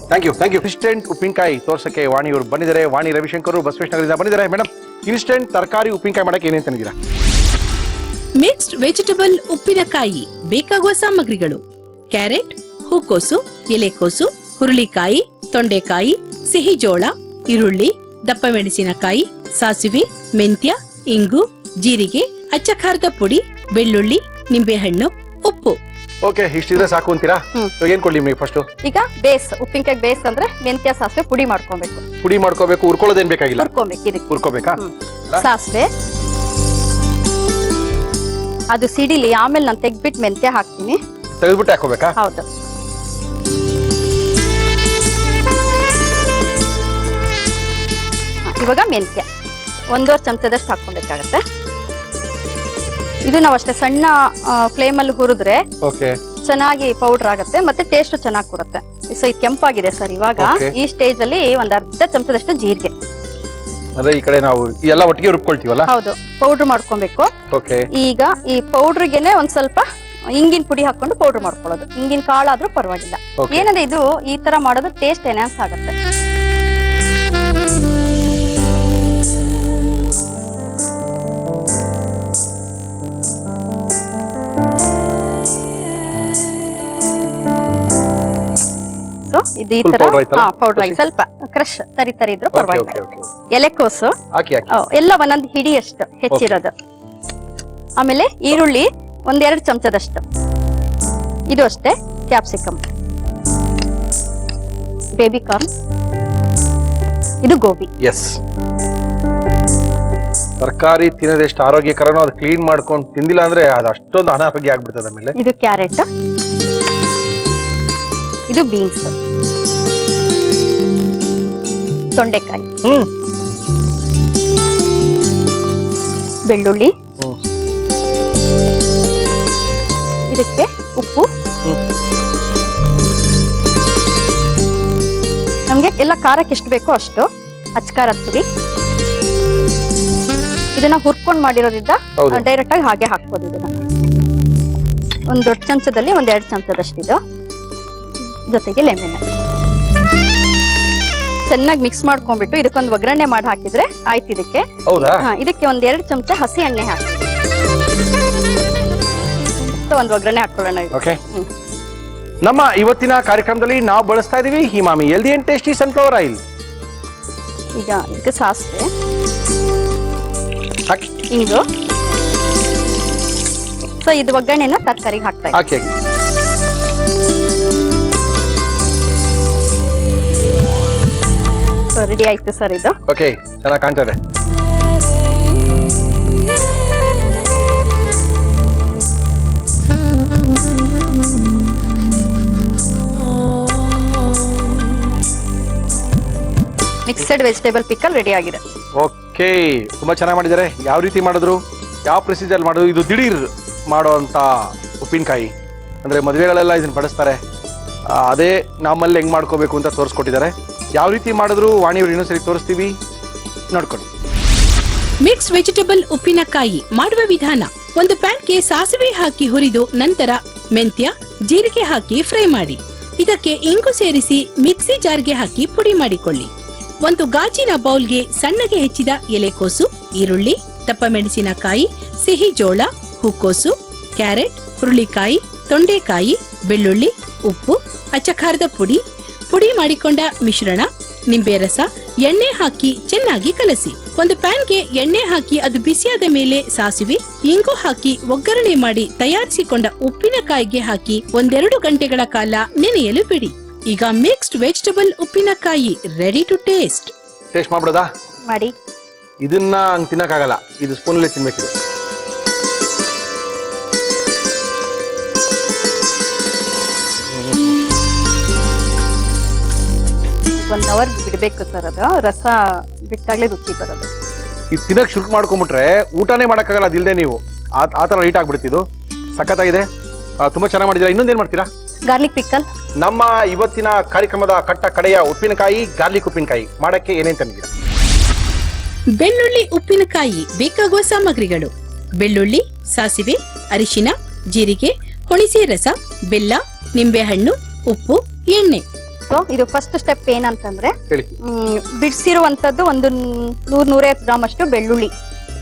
Thank you. ಇನ್ಸ್ಟೆಂಟ್ ಉಪ್ಪಿನಕಾಯಿ ತೋರ್ಸಕ್ಕೆ ವಾಣಿ ಅವರು ಬಂದಿದ್ದಾರೆ. ವಾಣಿ ರವಿಶಂಕರ್ ಬಸವೇಶ್ವರ ನಗರದಿಂದ ಬಂದಿದ್ದಾರೆ. ಮೇಡಮ್, ಇನ್ಸ್ಟೆಂಟ್ ತರಕಾರಿ ಉಪ್ಪಿನಕಾಯಿ ಮಾಡಕ್ಕೆ ಏನೇನ್ ತಂದಿದ್ದೀರಾ? ಮಿಕ್ಸ್ಡ್ ವೆಜಿಟೇಬಲ್ ಉಪ್ಪಿನಕಾಯಿ ಬೇಕಾಗುವ ಸಾಮಗ್ರಿಗಳು: ಕ್ಯಾರೆಟ್, ಹೂಕೋಸು, ಎಲೆಕೋಸು, ಹುರುಳಿಕಾಯಿ, ತೊಂಡೆಕಾಯಿ, ಸಿಹಿ ಜೋಳ, ಈರುಳ್ಳಿ, ದಪ್ಪ ಮೆಣಸಿನಕಾಯಿ, ಸಾಸಿವೆ, ಮೆಂತ್ಯ, ಇಂಗು, ಜೀರಿಗೆ, ಅಚ್ಚ ಖಾರದ ಪುಡಿ, ಬೆಳ್ಳುಳ್ಳಿ, ನಿಂಬೆಹಣ್ಣು, ಉಪ್ಪು. ಓಕೆ, ಇಷ್ಟಿದ್ರೆ ಸಾಕು ಅಂತೀರಾ? ಏನ್ ಕೊಡ್ಲಿ ನಿಮಗೆ ಫಸ್ಟ್? ಈಗ ಬೇಸ್ ಉಪ್ಪಿನಕಾಯಿ ಬೇಸ್ ಅಂದ್ರೆ ಮೆಂತ್ಯ ಸಾಸಿವೆ ಪುಡಿ ಮಾಡ್ಕೊಬೇಕು. ಹುರ್ಕೊಳ್ಳೋದೇನ್ ಬೇಕಾಗಿಲ್ಲ, ಹುರ್ಕೋಬೇಕಾ? ಸಾಸಿವೆ ಅದು ಸಿಡಿಲಿ, ಆಮೇಲೆ ನಾನು ತೆಗ್ಬಿಟ್ಟು ಮೆಂತ್ಯ ಹಾಕ್ತೀನಿ. ತೆಗೆದ್ಬಿಟ್ಟು ಹಾಕೋಬೇಕಾ? ಹೌದು. ಇವಾಗ ಮೆಂತ್ಯ 1.5 ಚಮಚದಷ್ಟು ಹಾಕೊಬೇಕಾಗತ್ತೆ. ಇದು ನಾವು ಅಷ್ಟೇ ಸಣ್ಣ ಫ್ಲೇಮ್ ಅಲ್ಲಿ ಹುರಿದ್ರೆ ಚೆನ್ನಾಗಿ ಪೌಡರ್ ಆಗುತ್ತೆ, ಮತ್ತೆ ಟೇಸ್ಟ್ ಚೆನ್ನಾಗಿ ಕೊಡುತ್ತೆ. ಸೊ ಇದು ಕೆಂಪಾಗಿದೆ ಸರ್. ಇವಾಗ ಈ ಸ್ಟೇಜ್ ಅಲ್ಲಿ 1/2 ಚಮಚದಷ್ಟು ಜೀರಿಗೆ. ಅಂದ್ರೆ ಈ ಕಡೆ ನಾವು ಎಲ್ಲ ಒಟ್ಟಿಗೆ ರುಬ್ಕೊಳ್ತೀವಲ್ಲ? ಹೌದು, ಪೌಡರ್ ಮಾಡ್ಕೊಬೇಕು. ಈಗ ಈ ಪೌಡರ್ಗೆನೆ ಒಂದ್ ಸ್ವಲ್ಪ ಇಂಗಿನ ಪುಡಿ ಹಾಕೊಂಡು ಪೌಡರ್ ಮಾಡ್ಕೊಳ್ಳೋದು. ಇಂಗಿನ ಕಾಳಾದ್ರೂ ಪರವಾಗಿಲ್ಲ. ಏನಂದ್ರೆ ಇದು ಈ ತರ ಮಾಡೋದು ಟೇಸ್ಟ್ ಎನ್ಹಾನ್ಸ್ ಆಗುತ್ತೆ. ಇದು ಈ Full ತರ powder ಆಯ್ತಲ್ಲ? ಪೌಡರ್ ಆಗಿ ಸ್ವಲ್ಪ ಕ್ರಶ್ ತರಿ ಇದ್ರು ಓಕೆ ಪರವಾಗಿಲ್ಲ. ಓಕೆ ಓಕೆ ಎಲೆಕೋಸು ಹಾಕಿ ಹಾಕಿ ಎಲ್ಲ ಒಂದೊಂದು ಹಿಡಿಯಷ್ಟು ಹೆಚ್ಚಿರೋದು. ಆಮೇಲೆ ಈರುಳ್ಳಿ 1-2 ಚಮಚದಷ್ಟು. ಇದು ಅಷ್ಟೇ ಕ್ಯಾಪ್ಸಿಕಮ್, ಬೇಬಿ ಕಾರ್ನ್, ಇದು ಗೋಬಿ. ಎಸ್, ತರಕಾರಿ ತಿನ್ನೋದೆಷ್ಟು ಆರೋಗ್ಯಕರನೋ ಅದು ಕ್ಲೀನ್ ಮಾಡ್ಕೊಂಡು ತಿಂದಿಲ್ಲ ಅಂದ್ರೆ ಅದು ಅಷ್ಟೊಂದು ಅನಾರೋಗ್ಯ ಆಗ್ಬಿಡ್ತದೆ. ಆಮೇಲೆ ಇದು ಕ್ಯಾರೆಟ್, ಇದು ಬೀನ್ಸ್, ತೊಂಡೆಕಾಯಿ, ಬೆಳ್ಳುಳ್ಳಿ, ಇದಕ್ಕೆ ಉಪ್ಪು, ನಮ್ಗೆ ಎಲ್ಲ ಖಾರಕ್ಕೆ ಎಷ್ಟು ಬೇಕೋ ಅಷ್ಟು ಅಚ್ಕಾರದ ಪುಡಿ. ಇದನ್ನ ಹುರ್ಕೊಂಡ್ ಮಾಡಿರೋದ್ರಿಂದ ಹೌದು. ಡೈರೆಕ್ಟ್ ಆಗಿ ಹಾಗೆ ಹಾಕ್ಬೋದು. ಇದನ್ನ ಒಂದ್ ದೊಡ್ಡ ಚಮಚದಲ್ಲಿ 1-2 ಚಮಚದಷ್ಟು ಇದು, ಜೊತೆಗೆ ಲೆಮನ್ ಚೆನ್ನಾಗಿ ಮಿಕ್ಸ್ ಮಾಡ್ಕೊಂಡ್ಬಿಟ್ಟು ಇದಕ್ಕೊಂದು ಒಗ್ಗರಣೆ ಮಾಡಿ ಹಾಕಿದ್ರೆ ಆಯ್ತು. ಇದಕ್ಕೆ ಹೌದಾ? ಇದಕ್ಕೆ 1-2 ಚಮಚ ಹಸಿ ಎಣ್ಣೆ ಹಾಕಿ ಒಂದು ಒಗ್ಗರಣೆ ಹಾಕೊಳ್ಳೋಣ. ಓಕೆ, ನಮ್ಮ ಇವತ್ತಿನ ಕಾರ್ಯಕ್ರಮದಲ್ಲಿ ನಾವು ಬಳಸ್ತಾ ಇದೀವಿ Himami healthy and tasty sunflower oil. ಈಗ ಇದಕ್ಕೆ ಸಾಸಿವೆ, ಹಾಕಿ ಇಂಗು. ಸೊ ಇದು ಒಗ್ಗರಣೆನ ತರಕಾರಿಗೆ ಹಾಕ್ತಾ ಇದ್ದೀನಿ. ಹಾಕಿ ಸೊ ರೆಡಿ ಆಯ್ತು ಸರ್ ಇದು. ಓಕೆ, ಚೆನ್ನಾಗಿ ಕಾಣ್ತದೆ. ಮಿಕ್ಸೆಡ್ ವೆಜಿಟೇಬಲ್ ಪಿಕಲ್ ರೆಡಿ ಆಗಿದೆ. ಓಕೆ, ತುಂಬಾ ಚೆನ್ನಾಗಿ ಮಾಡಿದ್ದಾರೆ. ಯಾವ ರೀತಿ ಮಾಡಿದ್ರು, ಯಾವ ಪ್ರೊಸೀಜರ್ ಮಾಡಿದ್ರು? ಇದು ದಿಢೀರ್ ಮಾಡುವಂತ ಉಪ್ಪಿನಕಾಯಿ. ಅಂದ್ರೆ ಮದುವೆಗಳೆಲ್ಲ ಇದನ್ನ ಬಳಸ್ತಾರೆ. ಅದೇ ನಮ್ಮಲ್ಲಿ ಹೆಂಗ್ ಮಾಡ್ಕೋಬೇಕು ಅಂತ ತೋರಿಸ್ಕೊಟ್ಟಿದ್ದಾರೆ. ಯಾವ ರೀತಿ ಮಾಡಿದ್ರು ವಾಣಿಯವರು ಇನ್ನೊಂದ್ಸರಿ ತೋರಿಸ್ತೀವಿ, ನೋಡ್ಕೊಳ್ಳಿ. ಮಿಕ್ಸ್ ವೆಜಿಟೇಬಲ್ ಉಪ್ಪಿನಕಾಯಿ ಮಾಡುವ ವಿಧಾನ: ಒಂದು ಪ್ಯಾನ್ಗೆ ಸಾಸಿವೆ ಹಾಕಿ ಹುರಿದು ನಂತರ ಮೆಂತ್ಯ, ಜೀರಿಗೆ ಹಾಕಿ ಫ್ರೈ ಮಾಡಿ. ಇದಕ್ಕೆ ಇಂಗು ಸೇರಿಸಿ ಮಿಕ್ಸಿ ಜಾರ್ಗೆ ಹಾಕಿ ಪುಡಿ ಮಾಡಿಕೊಳ್ಳಿ. ಒಂದು ಗಾಜಿನ ಬೌಲ್ಗೆ ಸಣ್ಣಗೆ ಹೆಚ್ಚಿದ ಎಲೆಕೋಸು, ಈರುಳ್ಳಿ, ದಪ್ಪ ಮೆಣಸಿನಕಾಯಿ, ಸಿಹಿ ಜೋಳ, ಹೂಕೋಸು, ಕ್ಯಾರೆಟ್, ಹುರುಳಿಕಾಯಿ, ತೊಂಡೆಕಾಯಿ, ಬೆಳ್ಳುಳ್ಳಿ, ಉಪ್ಪು, ಅಚ್ಚಖಾರದ ಪುಡಿ, ಪುಡಿ ಮಾಡಿಕೊಂಡ ಮಿಶ್ರಣ, ನಿಂಬೆ ರಸ, ಎಣ್ಣೆ ಹಾಕಿ ಚೆನ್ನಾಗಿ ಕಲಸಿ. ಒಂದು ಪ್ಯಾನ್ಗೆ ಎಣ್ಣೆ ಹಾಕಿ ಅದು ಬಿಸಿಯಾದ ಮೇಲೆ ಸಾಸಿವೆ, ಇಂಗು ಹಾಕಿ ಒಗ್ಗರಣೆ ಮಾಡಿ ತಯಾರಿಸಿಕೊಂಡ ಉಪ್ಪಿನಕಾಯಿಗೆ ಹಾಕಿ 1-2 ಗಂಟೆಗಳ ಕಾಲ ನೆನೆಯಲು ಬಿಡಿ. ಈಗ ಮಿಕ್ಸ್ಡ್ ವೆಜಿಟೇಬಲ್ ಉಪ್ಪಿನಕಾಯಿ ರೆಡಿ ಟು ಟೇಸ್ಟ್. ಟೇಸ್ಟ್ ಮಾಡ್ಬಿಡೋದಾ? ಮಾಡಿ. ಇದನ್ನ ಹಂಗ್ ತಿನ್ನಕ್ಕಾಗಲ್ಲ, ಇದು ಸ್ಪೂನಲ್ಲಿ ತಿನ್ಬೇಕಿದೆ. 1 ಅವರ್ ಬಿಡ್ಬೇಕು ಸರ್. ಅದು ರಸ ಬಿಟ್ಟಾಗ್ಲೇ ರುಚಿ ಬರೋದು. ಇದು ತಿನ್ನಕ್ ಶುರು ಮಾಡ್ಕೊಂಡ್ಬಿಟ್ರೆ ಊಟನೇ ಮಾಡಕ್ಕಾಗಲ್ಲ ಅದಿಲ್ದೆ ನೀವು. ಆ ತರ ಹೀಟ್ ಆಗ್ಬಿಡ್ತಿದ್ದು. ಸಖತ್ತಾಗಿದೆ, ತುಂಬಾ ಚೆನ್ನಾಗಿ ಮಾಡಿದ್ದೀರಾ. ಇನ್ನೊಂದೇನ್ ಮಾಡ್ತೀರಾ? Garlic pickle. ನಮ್ಮ ಇವತ್ತಿನ ಕಾರ್ಯಕ್ರಮದ ಕಟ್ಟ ಕಡೆಯ ಉಪ್ಪಿನಕಾಯಿ ಗಾರ್ಲಿಕ್ ಉಪ್ಪಿನಕಾಯಿ ಮಾಡಕ್ಕೆ ಏನೇನ್ ತಂದಿದ್ದೀರಾ? ಬೆಳ್ಳುಳ್ಳಿ ಉಪ್ಪಿನಕಾಯಿ ಬೇಕಾಗುವ ಸಾಮಗ್ರಿಗಳು: ಬೆಳ್ಳುಳ್ಳಿ, ಸಾಸಿವೆ, ಅರಿಶಿನ, ಜೀರಿಗೆ, ಹುಣಸೆ ರಸ, ಬೆಲ್ಲ, ನಿಂಬೆಹಣ್ಣು, ಉಪ್ಪು, ಎಣ್ಣೆ. ಸೊ ಇದು ಫಸ್ಟ್ ಸ್ಟೆಪ್ ಏನಂತಂದ್ರೆ, ಹೇಳಿ. ಬಿಡಿಸಿರುವಂತದ್ದು 100-150 ಗ್ರಾಮ್ ಅಷ್ಟು ಬೆಳ್ಳುಳ್ಳಿ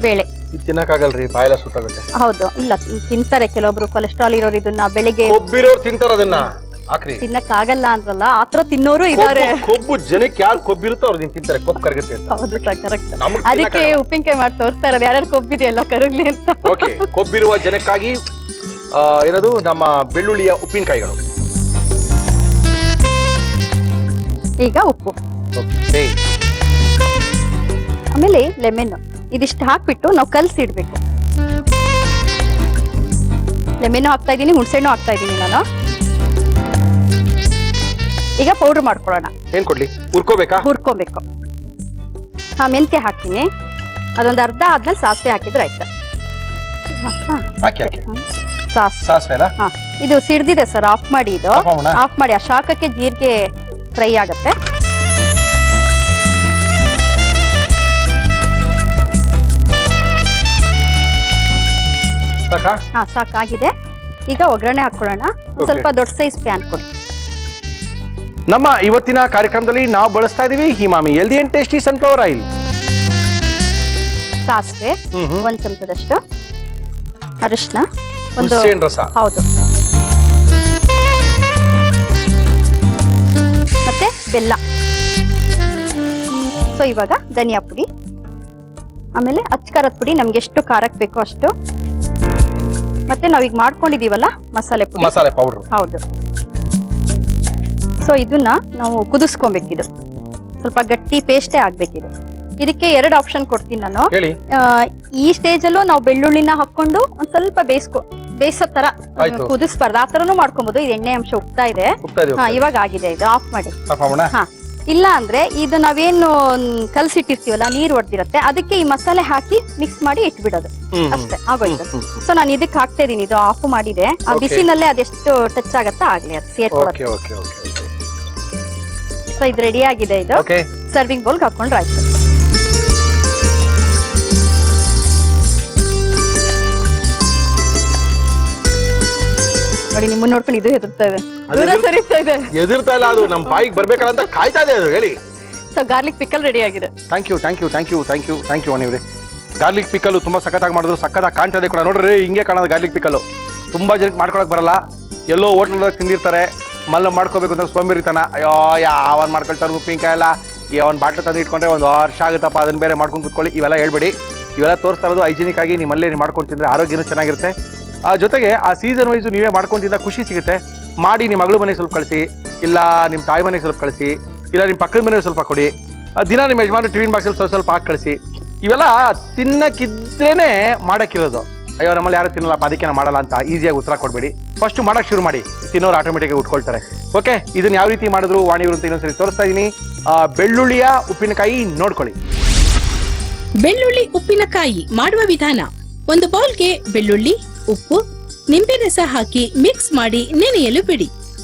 ಬೇಳೆ. ಇದು ತಿನ್ನಕ್ಕಾಗಲ್ರಿ, ಬಾಯೆಲ್ಲ ಸುತ್ತಾಗುತ್ತೆ. ಹೌದು, ಇಲ್ಲ ತಿಂತಾರೆ ಕೆಲವೊಬ್ರು, ಕೊಲೆಸ್ಟ್ರಾಲ್ ಇರೋರು ಇದನ್ನ ಬೆಳಿಗ್ಗೆ ಕೊಬ್ಬಿರೋರು ತಿಂತಾರ. ಅದನ್ನ ಹಾಕ್ರಿ. ತಿನ್ನಕ್ ಆಗಲ್ಲ ಅಂದ್ರಲ್ಲ, ಆತರ ತಿನ್ನೋರು ಇದಾರೆ. ಕೊಬ್ಬು ಜನಕ್ಕೆ ಯಾರು ಕೊಬ್ಬಿರುತ್ತೋ ಅವ್ರು ತಿಂತಾರೆ, ಕೊಬ್ಬು ಕರಗುತ್ತೆ ಅಂತ. ಹೌದು ಸರ್, ಕರೆಕ್ಟ್. ನಮಗ್ ಅದಕ್ಕೆ ಉಪ್ಪಿನಕಾಯಿ ಮಾಡಿ ತೋರಿಸ್ತಾ ಇರೋದು, ಯಾರ್ಯಾರು ಕೊಬ್ಬಿದೆಯಲ್ಲ ಕರಗ್ಲಿ ಅಂತ. ಓಕೆ, ಕೊಬ್ಬಿರುವ ಜನಕ್ಕಾಗಿ ಏನದು ನಮ್ಮ ಬೆಳ್ಳುಳ್ಳಿಯ ಉಪ್ಪಿನಕಾಯಿಗಳು. ಈಗ ಉಪ್ಪು, ಓಕೆ, ಆಮೇಲೆ ಲೆಮನ್. ಇದಿಷ್ಟು ಹಾಕ್ಬಿಟ್ಟು ನಾವು ಕಲ್ಸಿಡ್ಬೇಕು. ಲೆಮನ್ ಹಾಕ್ತಾ ಇದೀನಿ, ಹುಣಸೆಹಣ್ಣು ಹಾಕ್ತಾ ಇದೀನಿ ನಾನು. ಈಗ ಪೌಡರ್ ಮಾಡ್ಕೊಳ್ಳೋಣ. ಏನ್ ಕೊಡ್ಲಿ? ಹುರ್ಕೋಬೇಕಾ? ಹುರ್ಕೊಬೇಕು. ಮೆಂತ್ಯ ಹಾಕ್ತೀನಿ. ಅದೊಂದು ಅರ್ಧ ಆದ್ಮೇಲೆ ಸಾಸಿವೆ ಹಾಕಿದ್ರೆ ಆಯ್ತು. ಹಾಕಿ ಹಾಕಿ. ಸಾಸಿವೆ ಹಾ, ಇದು ಸಿಡ್ದಿದೆ ಸರ್, ಆಫ್ ಮಾಡಿ. ಇದು ಆಫ್ ಮಾಡೋಣ? ಆಫ್ ಮಾಡಿ. ಆ ಶಾಖಕ್ಕೆ ಜೀರಿಗೆ ಫ್ರೈ ಆಗುತ್ತೆ. ಹಾ, ಸಾಕಾಗಿದೆ. ಈಗ ಒಗ್ಗರಣೆ ಹಾಕೊಳ್ಳೋಣ. ಸ್ವಲ್ಪ ದೊಡ್ಡ ಸೈಜ್ ಪ್ಯಾನ್ ಕೊಡಿ. ನಮ್ಮ ಇವತ್ತಿನ ಕಾರ್ಯಕ್ರಮದಲ್ಲಿ ನಾವು ಬಳಸ್ತಾ ಇದೀವಿ Himami healthy and tasty sunflower oil. ಸಾಸಿವೆ 1 ಚಮಚದಷ್ಟು, ಅರಿಶಿನ, ಒಂದು ಹುಣಸೆಹಣ್ಣು ರಸ, ಹೌದು, ಮತ್ತೆ ಬೆಲ್ಲ. ಸೊ ಇವಾಗ ಧನಿಯಾ ಪುಡಿ, ಆಮೇಲೆ ಅಚ್ಕಾರದ ಪುಡಿ ನಮ್ಗೆ ಎಷ್ಟು ಖಾರಕ್ಕೆ ಬೇಕೋ ಅಷ್ಟು, ಮತ್ತೆ ನಾವೀಗ ಮಾಡ್ಕೊಂಡಿದೀವಲ್ಲ ಮಸಾಲೆ ಪುಡಿ, ಮಸಾಲೆ ಪೌಡರ್. ಹೌದು. ಸೊ ಇದನ್ನ ನಾವು ಕುದಿಸ್ಕೊಬೇಕಿದು, ಸ್ವಲ್ಪ ಗಟ್ಟಿ ಪೇಸ್ಟೇ ಆಗ್ಬೇಕಿದು. ಇದಕ್ಕೆ 2 ಆಪ್ಷನ್ ಕೊಡ್ತೀನಿ ನಾನು. ಹೇಳಿ. ಈ ಸ್ಟೇಜ್ ಅಲ್ಲೂ ನಾವು ಬೆಳ್ಳುಳ್ಳಿನ ಹಾಕೊಂಡು ಒಂದ್ ಸ್ವಲ್ಪ ಬೇಯಿಸೋ ತರ ಕುದಿಸ್ಬಾರ್ದು, ಆ ತರನು ಮಾಡ್ಕೊಬಹುದು. ಇದು ಎಣ್ಣೆ ಅಂಶ ಉಗ್ತಾ ಇದೆ. ಇವಾಗ ಆಗಿದೆ, ಇದು ಆಫ್ ಮಾಡಿ. ಹಾ, ಇಲ್ಲ ಅಂದ್ರೆ ಇದು ನಾವೇನು ಕಲ್ಸಿಟ್ಟಿರ್ತೀವಲ್ಲ, ನೀರ್ ಹೊಡ್ದಿರತ್ತೆ, ಅದಕ್ಕೆ ಈ ಮಸಾಲೆ ಹಾಕಿ ಮಿಕ್ಸ್ ಮಾಡಿ ಇಟ್ಬಿಡೋದು ಅಷ್ಟೇ, ಆಗೋಯ್ತು. ಸೊ ನಾನು ಇದಕ್ಕೆ ಹಾಕ್ತಾ ಇದೀನಿ, ಇದು ಆಫ್ ಮಾಡಿದೆ. ಆ ಬಿಸಿನಲ್ಲೇ ಅದೆಷ್ಟು ಟಚ್ ಆಗತ್ತಾ ಆಗ್ಲಿ, ಅದು ಸೇರ್ಕೊಳ್ಳುತ್ತೆ. ಸೊ ಇದು ರೆಡಿ ಆಗಿದೆ. ಇದು ಸರ್ವಿಂಗ್ ಬೌಲ್ ಹಾಕೊಂಡ್ರೆ ಆಯ್ತು. ನೋಡಿ, ನಿಮ್ಮನ್ನ ನೋಡ್ಕೊಂಡು ಇದು ಹೆದರ್ತಾ ಇದೆ, ಎದುರ್ತಾ ಇಲ್ಲ, ಅದು ನಮ್ಮ ಬಾಯಿಗೆ ಬರ್ಬೇಕಲ್ಲ ಅಂತ ಕಾಯ್ತಾ ಇದೆ ಅದು. ಹೇಳಿ. ಸೊ ಗಾರ್ಲಿಕ್ ಪಿಕಲ್ ರೆಡಿ ಆಗಿದೆ. ಥ್ಯಾಂಕ್ ಯು ವಾಣಿಯವರೇ. ಗಾರ್ಲಿಕ್ ಪಿಕಲ್ ತುಂಬಾ ಸಖತ್ತಾಗಿ ಮಾಡಿದ್ರು, ಸಖತ್ತಾಗಿ ಕಾಣ್ತದೆ ಕೂಡ. ನೋಡ್ರಿ, ಹಿಂಗೆ ಕಾಣೋದು ಗಾರ್ಲಿಕ್ ಪಿಕಲ್. ತುಂಬಾ ಜನಕ್ಕೆ ಮಾಡ್ಕೊಳಕ್ ಬರಲ್ಲ, ಎಲ್ಲೋ ಹೋಟ್ಲದಾಗ ತಿಂದಿರ್ತಾರೆ, ಮಲ್ಲ ಮಾಡ್ಕೋಬೇಕು ಅಂತ ಸೋಂಬೇರಿತನ. ಅಯ್ಯೋ, ಯಾವನ್ ಮಾಡ್ಕೊಳ್ತಾರೆ ಉಪ್ಪಿನಕಾಯಿ ಎಲ್ಲ, ಯಾವನ್ ಬಾಟ್ಲು ತಂದು ಇಟ್ಕೊಂಡ್ರೆ 1 ವರ್ಷ ಆಗುತ್ತಪ್ಪ, ಅದನ್ನ ಬೇರೆ ಮಾಡ್ಕೊಂಡು ಕುತ್ಕೊಳ್ಳಿ, ಇವೆಲ್ಲ ಹೇಳ್ಬೇಡಿ. ಇವೆಲ್ಲ ತೋರಿಸ್ತಾ ಇರೋದು ಹೈಜಿನಿಕ್ ಆಗಿ ನಿಮ್ಮಲ್ಲೇ ನೀವು ಮಾಡ್ಕೊಂಡು ತಿಂದ್ರೆ ಆರೋಗ್ಯನೂ ಚೆನ್ನಾಗಿರುತ್ತೆ. ಆ ಜೊತೆಗೆ ಆ ಸೀಸನ್ ವೈಸು ನೀವೇ ಮಾಡ್ಕೊಂತಿಂದ ಖುಷಿ ಸಿಗುತ್ತೆ. ಮಾಡಿ ನಿಮ್ಮ ಮಗಳು ಮನೆಗೆ ಸ್ವಲ್ಪ ಕಳಿಸಿ, ಇಲ್ಲ ನಿಮ್ಮ ತಾಯಿ ಮನೆಗೆ ಸ್ವಲ್ಪ ಕಳಿಸಿ, ಇಲ್ಲ ನಿಮ್ಮ ಪಕ್ಕದ ಮನೆಗೆ ಸ್ವಲ್ಪ ಕೊಡಿ. ದಿನ ನಿಮ್ಮ ಯಜಮಾನ ಟಿಫಿನ್ ಬಾಕ್ಸಲ್ಲಿ ಸ್ವಲ್ಪ ಹಾಕಿ ಕಳಿಸಿ. ಇವೆಲ್ಲ ತಿನ್ನಕ್ಕಿದ್ರೇನೆ ಮಾಡಕ್ಕಿರೋದು. ಅಯ್ಯೋ, ನಮ್ಮಲ್ಲಿ ಯಾರು ತಿನ್ನಲ್ಲಪ್ಪ ಅದಕ್ಕೆ ನಾನು ಮಾಡಲ್ಲ ಅಂತ ಈಸಿಯಾಗಿ ಉತ್ತರ ಕೊಡ್ಬೇಡಿ. ಫಸ್ಟ್ ಮಾಡಕ್ ಶುರು ಮಾಡಿ, ತಿನ್ನೋರು ಆಟೋಮೆಟಿಕ್ ಆಗಿ ಉಟ್ಕೊಳ್ತಾರೆ. ಓಕೆ, ಇದನ್ನ ಯಾವ ರೀತಿ ಮಾಡಿದ್ರು ವಾಣಿಯವರು ಅಂತ ಇನ್ನೊಂದ್ಸರಿ ತೋರಿಸ್ತಾ ಇದೀನಿ. ಬೆಳ್ಳುಳ್ಳಿಯ ಉಪ್ಪಿನಕಾಯಿ ನೋಡ್ಕೊಳ್ಳಿ. ಬೆಳ್ಳುಳ್ಳಿ ಉಪ್ಪಿನಕಾಯಿ ಮಾಡುವ ವಿಧಾನ: ಒಂದು ಬೌಲ್ಗೆ ಬೆಳ್ಳುಳ್ಳಿ, ಉಪ್ಪು, ನಿಂಬೆ ರಸ ಹಾಕಿ ಮಿಕ್ಸ್ ಮಾಡಿ ನೆನೆಯಲು ಬಿಡಿ.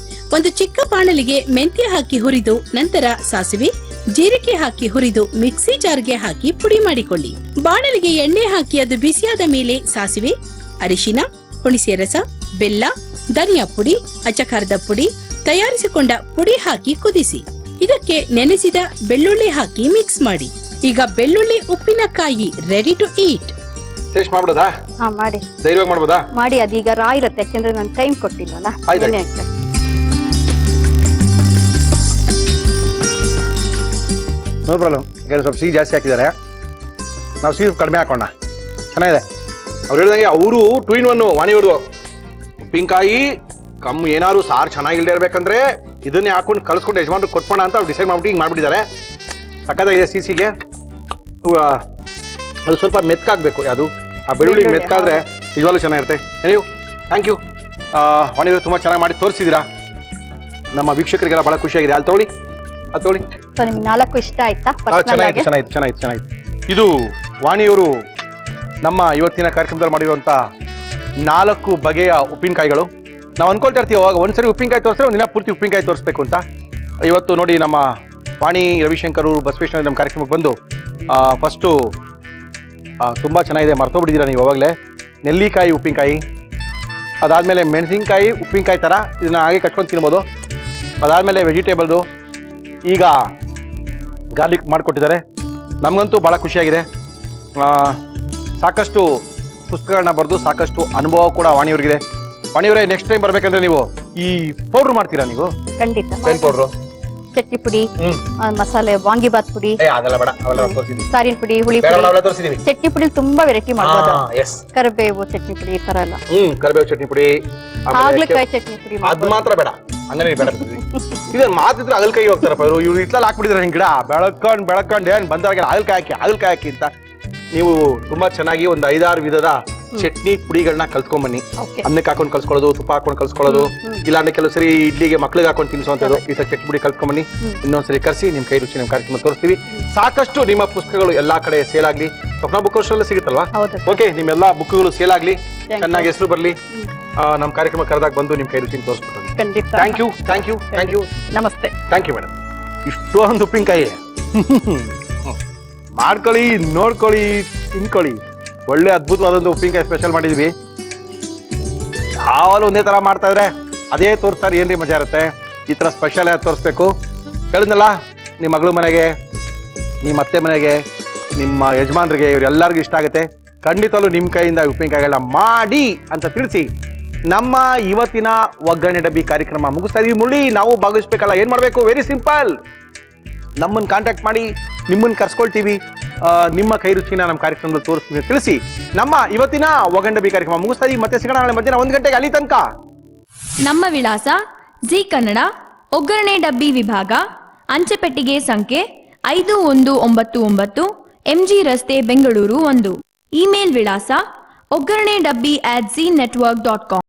ಒಂದು ಚಿಕ್ಕ ಬಾಣಲಿಗೆ ಮೆಂತ್ಯ ಹಾಕಿ ಹುರಿದು ನಂತರ ಸಾಸಿವೆ, ಜೀರಿಗೆ ಹಾಕಿ ಹುರಿದು ಮಿಕ್ಸಿ ಜಾರ್ಗೆ ಹಾಕಿ ಪುಡಿ ಮಾಡಿಕೊಳ್ಳಿ. ಬಾಣಲಿಗೆ ಎಣ್ಣೆ ಹಾಕಿ ಅದು ಬಿಸಿಯಾದ ಮೇಲೆ ಸಾಸಿವೆ, ಅರಿಶಿನ, ಹುಣಸೆ ರಸ, ಬೆಲ್ಲ, ಧನಿಯಾ ಪುಡಿ, ಅಚ್ಚಕಾರದ ಪುಡಿ, ತಯಾರಿಸಿಕೊಂಡ ಪುಡಿ ಹಾಕಿ ಕುದಿಸಿ. ಇದಕ್ಕೆ ನೆನೆಸಿದ ಬೆಳ್ಳುಳ್ಳಿ ಹಾಕಿ ಮಿಕ್ಸ್ ಮಾಡಿ. ಈಗ ಬೆಳ್ಳುಳ್ಳಿ ಉಪ್ಪಿನಕಾಯಿ ರೆಡಿ ಟು ಈಟ್. ಟೇಸ್ಟ್ ಮಾಡ್ಬೋದಾ? ಹಾ, ಮಾಡಿ. ಧೈರ್ಯವಾಗಿ ಮಾಡ್ಬೋದಾ? ಮಾಡಿ. ಅದೀಗ ರಾ ಇರುತ್ತೆ, ಯಾಕೆಂದ್ರೆ ನಾನು ಟೈಮ್ ಕೊಟ್ಟಿಲ್ಲಲ್ಲ. No problem. ಸ್ವಲ್ಪ ಸಿಹಿ ಜಾಸ್ತಿ ಹಾಕಿದ್ದಾರೆ, ನಾವು ಸಿಹಿ ಕಡಿಮೆ ಹಾಕೋಣ. ಚೆನ್ನಾಗಿದೆ. ಅವ್ರು ಹೇಳಿದಂಗೆ ಅವರು 2 in 1 ವಾಣಿಯವರು. ಉಪ್ಪಿನಕಾಯಿ ಕಮ್ಮಿ ಏನಾದ್ರು ಸಾರು ಚೆನ್ನಾಗಿಲ್ದೇ ಇರ್ಬೇಕಂದ್ರೆ ಇದನ್ನೇ ಹಾಕೊಂಡು ಕಳ್ಸ್ಕೊಂಡು ಯಜಮಾನ್ರು ಕೊಟ್ಬೋಣ ಅಂತ ಅವ್ರು ಡಿಸೈಡ್ ಮಾಡ್ಬಿಟ್ಟು ಹಿಂಗೆ ಮಾಡ್ಬಿಟ್ಟಿದ್ದಾರೆ. ಸಕ್ಕತ್ತಾಗಿದೆ. ಸಿಹಿಗೆ ಅದು ಸ್ವಲ್ಪ ಮೆತ್ಕಾಗಬೇಕು. ಯಾವುದು ಆ ಬೆಳ್ಳುಳ್ಳಿ ಮೆತ್ಕಾದ್ರೆ ನಿಜವಾಗ್ಲೂ ಚೆನ್ನಾಗಿರುತ್ತೆ. ನೀವು ಥ್ಯಾಂಕ್ ಯು ವಾಣಿಯವರು, ತುಂಬ ಚೆನ್ನಾಗಿ ಮಾಡಿ ತೋರಿಸಿದ್ದೀರಾ. ನಮ್ಮ ವೀಕ್ಷಕರಿಗೆಲ್ಲ ಬಹಳ ಖುಷಿಯಾಗಿದೆ. ಅಲ್ಲಿ ತಗೊಳ್ಳಿ, ಅದು ತಗೊಳ್ಳಿ. ನಿಮ್ಗೆ 4 ಇಷ್ಟ ಆಯ್ತಾ? ಚೆನ್ನಾಗಿತ್ತು. ಇದು ವಾಣಿಯವರು ನಮ್ಮ ಇವತ್ತಿನ ಕಾರ್ಯಕ್ರಮದಲ್ಲಿ ಮಾಡಿರುವಂತ 4 ಬಗೆಯ ಉಪ್ಪಿನಕಾಯಿಗಳು. ನಾವು ಅನ್ಕೊಳ್ತಾ ಇರ್ತೀವಿ, ಅವಾಗ ಒಂದ್ಸರಿ ಉಪ್ಪಿನಕಾಯಿ ತೋರಿಸಿದ್ರೆ ಒಂದಿನ ಪೂರ್ತಿ ಉಪ್ಪಿನಕಾಯಿ ತೋರಿಸ್ಬೇಕು ಅಂತ. ಇವತ್ತು ನೋಡಿ, ನಮ್ಮ ವಾಣಿ ರವಿಶಂಕರ್ ಬಸವೇಶ್ವರ ನಮ್ಮ ಕಾರ್ಯಕ್ರಮಕ್ಕೆ ಬಂದು ಫಸ್ಟು ತುಂಬ ಚೆನ್ನಾಗಿದೆ, ಮರ್ತೋಗ್ಬಿಟ್ಟಿದ್ದೀರಾ ನೀವು ಅವಾಗಲೇ. ನೆಲ್ಲಿಕಾಯಿ ಉಪ್ಪಿನಕಾಯಿ, ಅದಾದಮೇಲೆ ಮೆಣಸಿನ್ಕಾಯಿ ಉಪ್ಪಿನಕಾಯಿ ಥರ ಇದನ್ನ ಹಾಗೆ ಕಟ್ಕೊಂಡು ತಿನ್ಬೋದು. ಅದಾದಮೇಲೆ ವೆಜಿಟೇಬಲ್ದು, ಈಗ ಗಾರ್ಲಿಕ್ ಮಾಡಿಕೊಟ್ಟಿದ್ದಾರೆ. ನಮಗಂತೂ ಭಾಳ ಖುಷಿಯಾಗಿದೆ. ಸಾಕಷ್ಟು ಪುಸ್ತಕಗಳನ್ನ ಬರೆದು ಸಾಕಷ್ಟು ಅನುಭವ ಕೂಡ ವಾಣಿಯವರಿಗಿದೆ. ವಾಣಿಯವರೇ, ನೆಕ್ಸ್ಟ್ ಟೈಮ್ ಬರ್ಬೇಕಂದ್ರೆ ನೀವು ಈ ಪೌಡ್ರ್ ಮಾಡ್ತೀರಾ? ನೀವು ಖಂಡಿತ. ಏನ್ ಪೌಡ್ರು? ಚಟ್ನಿ ಪುಡಿ, ಮಸಾಲೆ, ವಾಂಗಿಬಾತ್ ಪುಡಿ, ಸಾರಿನ ಪುಡಿ, ಹುಳಿ ಪುಡಿ, ಚಟ್ನಿ ಪುಡಿ ತುಂಬಾ ವೆರೈಟಿ ಮಾಡ್ಬೋದು. ಕರಿಬೇವು ಚಟ್ನಿ ಪುಡಿ, ಈ ತರ ಎಲ್ಲ. ಕರಿಬೇವು ಚಟ್ನಿ ಪುಡಿ, ಹಾಗಲಕಾಯಿ ಚಟ್ನಿ ಪುಡಿ. ಅದ್ ಮಾತ್ರ ಬೇಡ, ಹಂಗನೇ ಬೇಡ. ಇದನ್ನ ಮಾತಿದ್ರೆ ಹಾಗಲಕಾಯಿ ಹೋಗ್ತಾರಪ್ಪ ಇವ್ರು ಇತ್ಲಲ್ಲಿ ಹಾಕ್ಬಿಟ್ಟಿದ್ರೆ ಹಿಂಗ್ ಗಿಡ ಬೆಳಕೊಂಡ್ ಏನ್ ಬಂದಾಗ ಹಾಗಲಕಾಯಿ ಹಾಕಿ ಅಂತ. ನೀವು ತುಂಬಾ ಚೆನ್ನಾಗಿ ಒಂದು 5-6 ವಿಧದ ಚಟ್ನಿ ಪುಡಿಗಳನ್ನ ಕಲ್ತ್ಕೊಂಡ್ ಬನ್ನಿ. ಅನ್ನಕ್ಕೆ ಹಾಕೊಂಡು ಕಲ್ಸ್ಕೊಳ್ಳೋದು, ತುಪ್ಪ ಹಾಕೊಂಡು ಕಲ್ಸ್ಕೊಳ್ಳೋದು, ಇಲ್ಲಾಂದ್ರೆ ಕೆಲವು ಸರಿ ಇಡ್ಲಿಗೆ ಮಕ್ಳಿಗೆ ಹಾಕೊಂಡು ತಿನ್ನಿಸುವಂಥದ್ದು. ಈ ತರ ಚಟ್ನಿ ಪುಡಿ ಕಲ್ತ್ಕೊಂಡ್ ಬನ್ನಿ. ಇನ್ನೊಂದ್ಸರಿ ಕರ್ಸಿ ನಿಮ್ ಕೈ ರುಚಿ ನಮ್ಮ ಕಾರ್ಯಕ್ರಮ ತೋರಿಸ್ತೀವಿ. ಸಾಕಷ್ಟು ನಿಮ್ಮ ಪುಸ್ತಕಗಳು ಎಲ್ಲಾ ಕಡೆ ಸೇಲ್ ಆಗ್ಲಿ. ಸ್ವಪ್ನ ಬುಕ್ ಹೌಸ್ ಸಿಗುತ್ತಲ್ವಾ? ಓಕೆ, ನಿಮ್ಮೆಲ್ಲಾ ಬುಕ್ಗಳು ಸೇಲ್ ಆಗ್ಲಿ, ಚೆನ್ನಾಗಿ ಹೆಸರು ಬರ್ಲಿ. ನಮ್ಮ ಕಾರ್ಯಕ್ರಮ ಕರೆದಾಗ ಬಂದು ನಿಮ್ ಕೈ ರುಚಿ ತೋರಿಸ್ಬಿಟ್ಟು. Thank you. ನಮಸ್ತೆ. Thank you madam. ಇಷ್ಟೊಂದು ಉಪ್ಪಿನಕಾಯಿ ಮಾಡ್ಕೊಳ್ಳಿ, ನೋಡ್ಕೊಳ್ಳಿ, ತಿನ್ಕೊಳ್ಳಿ. ಒಳ್ಳೆ ಅದ್ಭುತವಾದೊಂದು ಉಪ್ಪಿನಕಾಯಿ ಸ್ಪೆಷಲ್ ಮಾಡಿದ್ವಿ. ಯಾವಾಗಲೂ ಒಂದೇ ತರ ಮಾಡ್ತಾ ಇದ್ರೆ ಅದೇ ತೋರಿಸ್ತಾರೆ, ಏನ್ರಿ ಮಜಾ ಇರುತ್ತೆ. ಈ ತರ ಸ್ಪೆಷಲ್ ಯಾವ್ದು ತೋರಿಸ್ಬೇಕು ಹೇಳಿದ್ನಲ್ಲ. ನಿಮ್ಮ ಮಗಳ ಮನೆಗೆ, ನಿಮ್ಮ ಅತ್ತೆ ಮನೆಗೆ, ನಿಮ್ಮ ಯಜಮಾನ್ರಿಗೆ, ಇವರೆಲ್ಲರಿಗೂ ಇಷ್ಟ ಆಗುತ್ತೆ. ಖಂಡಿತವಲ್ಲೂ ನಿಮ್ಮ ಕೈಯಿಂದ ಉಪ್ಪಿನಕಾಯಿಗಳನ್ನ ಮಾಡಿ ಅಂತ ತಿಳಿಸಿ ನಮ್ಮ ಇವತ್ತಿನ ಒಗ್ಗರಣೆ ಡಬ್ಬಿ ಕಾರ್ಯಕ್ರಮ ಮುಗಿಸ್ತಾ ಇದೀವಿ. ಮುಳ್ಳಿ, ನಾವು ಭಾಗವಹಿಸ್ಬೇಕಲ್ಲ, ಏನ್ ಮಾಡ್ಬೇಕು? Very simple. ನಮ್ಮನ್ನ ಕಾಂಟ್ಯಾಕ್ಟ್ ಮಾಡಿ ನಿಮ್ಮನ್ನ ಕರ್ಸ್ಕೊಳ್ತೀವಿ. ನಿಮ್ಮ ಕೈ ರುಚಿನ ನಮ್ಮ ಕಾರ್ಯಕ್ರಮದಲ್ಲಿ ತೋರಿಸ್ತೀವಿ ತಿಳಿಸಿ ನಮ್ಮ ಇವತ್ತಿನ ಒಗಂಡಬಿ ಕಾರ್ಯಕ್ರಮ ಮುಗಿಸ್ತಾ ಇದೀವಿ. ಮತ್ತೆ ಸಿಗೋಣ ನಾಳೆ ಮಧ್ಯಾಹ್ನ 1 ಗಂಟೆಗೆ. ಅಲ್ಲಿ ತನಕ ನಮ್ಮ ವಿಳಾಸ ಜಿ ಕನ್ನಡ, ಒಗ್ಗರಣೆ ಡಬ್ಬಿ ವಿಭಾಗ, ಅಂಚೆಪೆಟ್ಟಿಗೆ ಸಂಖ್ಯೆ 5199, MG ರಸ್ತೆ, ಬೆಂಗಳೂರು 1. ಇಮೇಲ್ ವಿಳಾಸ ಒಗ್ಗರಣೆ ಡಬ್ಬಿ@zeenetwork.com.